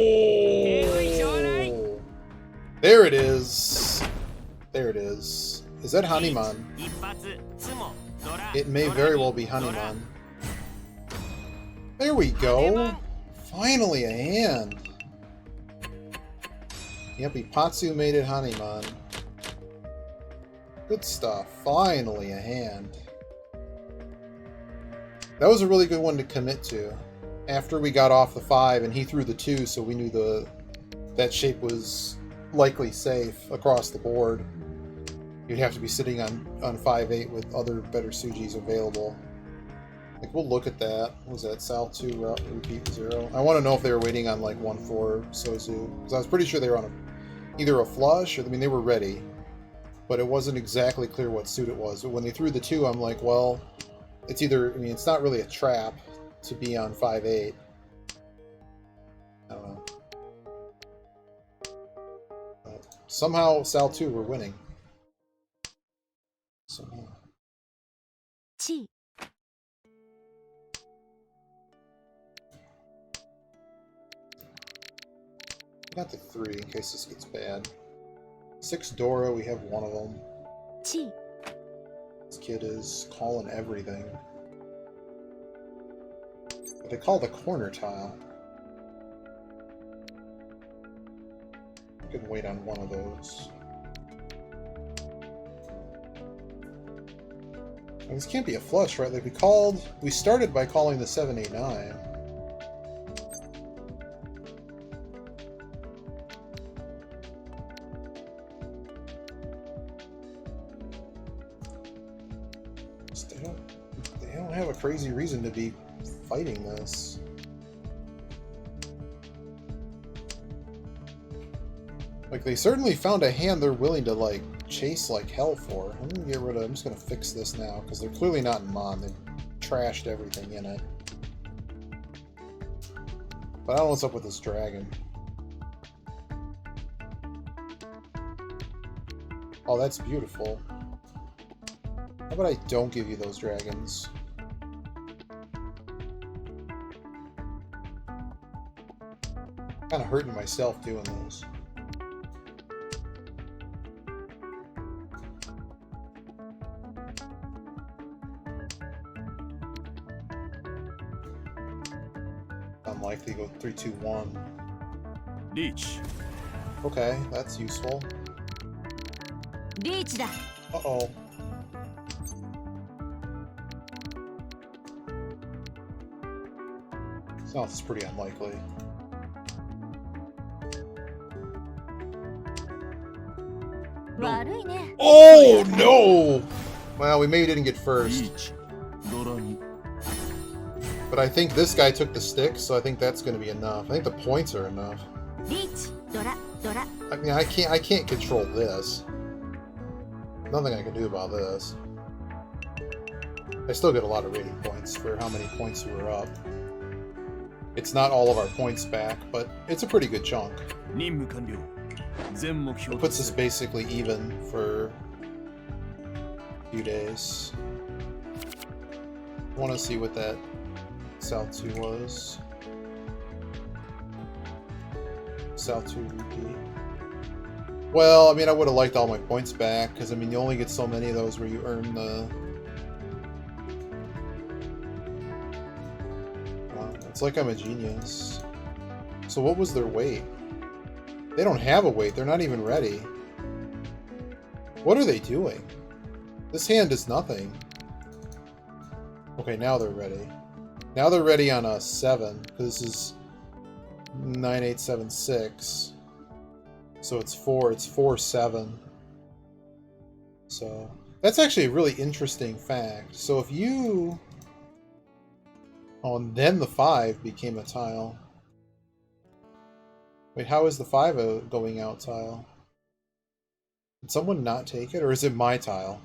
A: There it is. There it is. Is that Hanuman? It may very well be Hanuman. There we go. Finally a hand. Yep, Ipatsu made it Hanuman. Good stuff. Finally a hand. That was a really good one to commit to. After we got off the 5 and he threw the 2, so we knew that shape was likely safe across the board. You'd have to be sitting on 5-8 with other better Sujis available. Like, we'll look at that. What was that? Sal 2, repeat 0. I want to know if they were waiting on, like, 1-4 Sozu. Because I was pretty sure they were on either a flush, or, I mean, they were ready. But it wasn't exactly clear what suit it was. But when they threw the 2, I'm like, well, it's either, I mean, it's not really a trap to be on 5-8. I don't know. Somehow, Sal 2 were winning. Somehow.
D: Chi.
A: I got the 3 in case this gets bad. 6 Dora, we have one of them.
D: Chi.
A: This kid is calling everything. But they call the corner tile. I can wait on one of those. And this can't be a flush, right? Like we started by calling the 7-8-9. They don't have a crazy reason to be fighting this. Like, they certainly found a hand they're willing to, like, chase like hell for. I'm just gonna fix this now, because they're clearly not in Mon. They've trashed everything in it. But I don't know what's up with this dragon. Oh, that's beautiful. How about I don't give you those dragons? Kinda hurting myself doing those. Unlikely to go 3-2-1.
C: Reach.
A: Okay, that's useful.
D: Reach da.
A: Uh-oh. South is pretty unlikely. Oh no! Well, we maybe didn't get first.
C: Reach. Dora-ni.
A: But I think this guy took the stick, so I think that's going to be enough. I think the points are enough.
D: Reach. Dora. Dora.
A: I mean, I can't control this. Nothing I can do about this. I still get a lot of rating points for how many points we were up. It's not all of our points back, but it's a pretty good chunk. It puts us basically even for a few days. I want to see what that South 2 was. South 2 repeat. Well, I mean, I would have liked all my points back, because, I mean, you only get so many of those where you earn the... It's like I'm a genius. So what was their weight? They don't have a weight. They're not even ready. What are they doing? This hand is nothing. Okay, now they're ready. Now they're ready on a 7, because this is 9, 8, 7, 6. So it's 4. It's 4, 7. So that's actually a really interesting fact. So if you... Oh, and then the 5 became a tile. Wait, how is the 5 a going out tile? Did someone not take it, or is it my tile?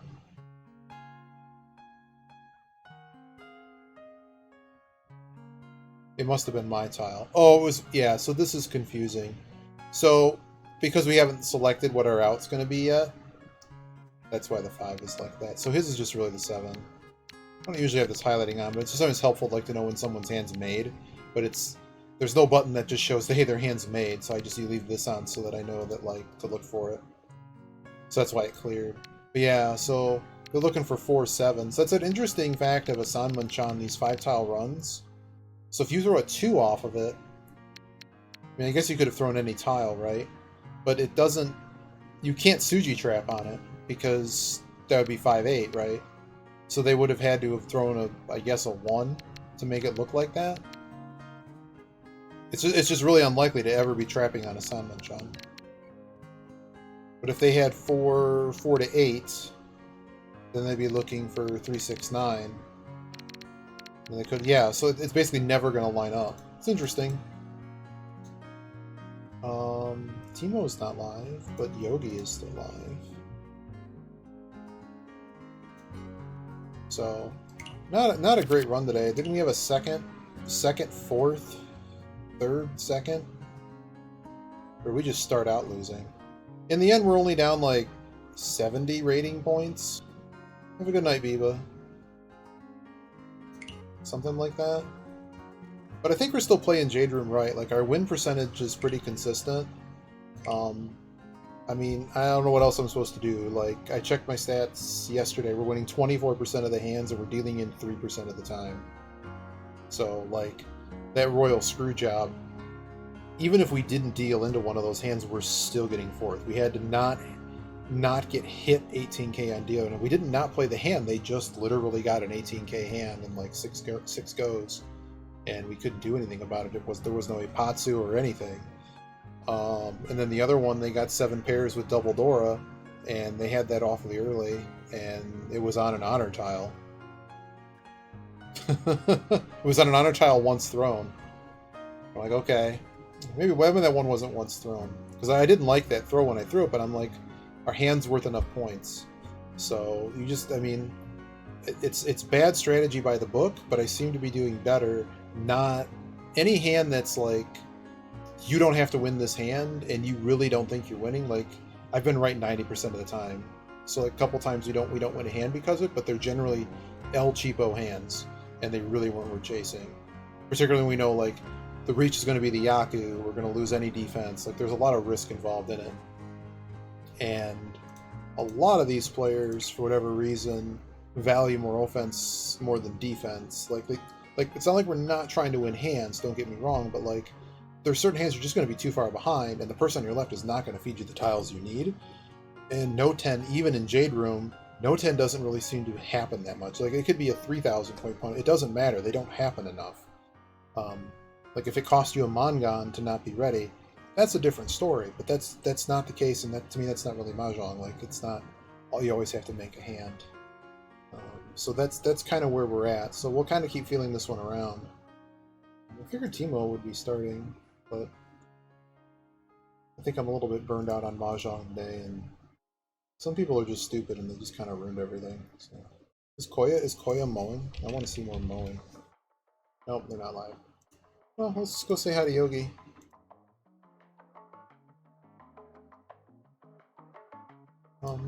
A: It must have been my tile. Oh, it was... Yeah, so this is confusing. So, because we haven't selected what our out's going to be yet, that's why the 5 is like that. So his is just really the 7. I don't usually have this highlighting on, but it's sometimes helpful like to know when someone's hand's made. But there's no button that just shows, hey, their hand's made, so I just leave this on so that I know that, like, to look for it. So that's why it cleared. But yeah, so they're looking for 4 7s. That's an interesting fact of a Sanmanchan, these 5-tile runs. So if you throw a 2 off of it, I mean, I guess you could have thrown any tile, right? but it doesn't. You can't Suji trap on it because that would be 5/8, right? So they would have had to have thrown a, I guess, a 1 to make it look like that. It's just really unlikely to ever be trapping on a Sanmanchan. But if they had 4 to 8, then they'd be looking for 3, 6, 9. And they could, yeah. So it's basically never going to line up. It's interesting. Teemo's not live, but Yogi is still live. So, not a great run today. Didn't we have a second, fourth, third, second? Or we just start out losing? In the end, we're only down like 70 rating points. Have a good night, Biba. Something like that. But I think we're still playing Jade Room right. Like, our win percentage is pretty consistent. I mean, I don't know what else I'm supposed to do. Like, I checked my stats yesterday. We're winning 24% of the hands, and we're dealing in 3% of the time. So, like, that royal screw job, even if we didn't deal into one of those hands, we're still getting fourth. We had to not get hit 18k on deal. And if we did not play the hand, they just literally got an 18k hand in like six goes. And we couldn't do anything about it. There was no Ipatsu or anything. And then the other one, they got 7 pairs with double Dora, and they had that awfully early, and it was on an honor tile. It was on an honor tile once thrown. I'm like, okay, maybe that one wasn't once thrown, because I didn't like that throw when I threw it, but I'm like, our hand's worth enough points. So you just, I mean, it's bad strategy by the book, but I seem to be doing better. Not any hand that's like, you don't have to win this hand, and you really don't think you're winning. Like, I've been right 90% of the time. So like, a couple times we don't win a hand because of it, but they're generally El Cheapo hands, and they really weren't worth chasing. Particularly when we know like the reach is going to be the Yaku, we're going to lose any defense. Like, there's a lot of risk involved in it, and a lot of these players, for whatever reason, value more offense more than defense. Like it's not like we're not trying to win hands. Don't get me wrong, but like, there's certain hands you're just going to be too far behind, and the person on your left is not going to feed you the tiles you need. And No 10, even in Jade Room, No 10 doesn't really seem to happen that much. Like, it could be a 3,000 point opponent. It doesn't matter. They don't happen enough. Like, if it costs you a Mangan to not be ready, that's a different story. But that's not the case, and that, to me, that's not really Mahjong. Like, it's not all you always have to make a hand. So that's kind of where we're at. So we'll kind of keep feeling this one around. I figured Teemo would be starting, but I think I'm a little bit burned out on Mahjong today, and some people are just stupid and they just kind of ruined everything. So, is Koya mowing? I want to see more mowing. Nope, they're not live. Well, let's just go say hi to Yogi.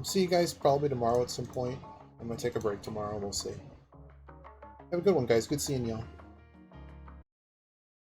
A: See you guys probably tomorrow at some point. I'm gonna take a break tomorrow. We'll see. Have a good one, guys. Good seeing y'all.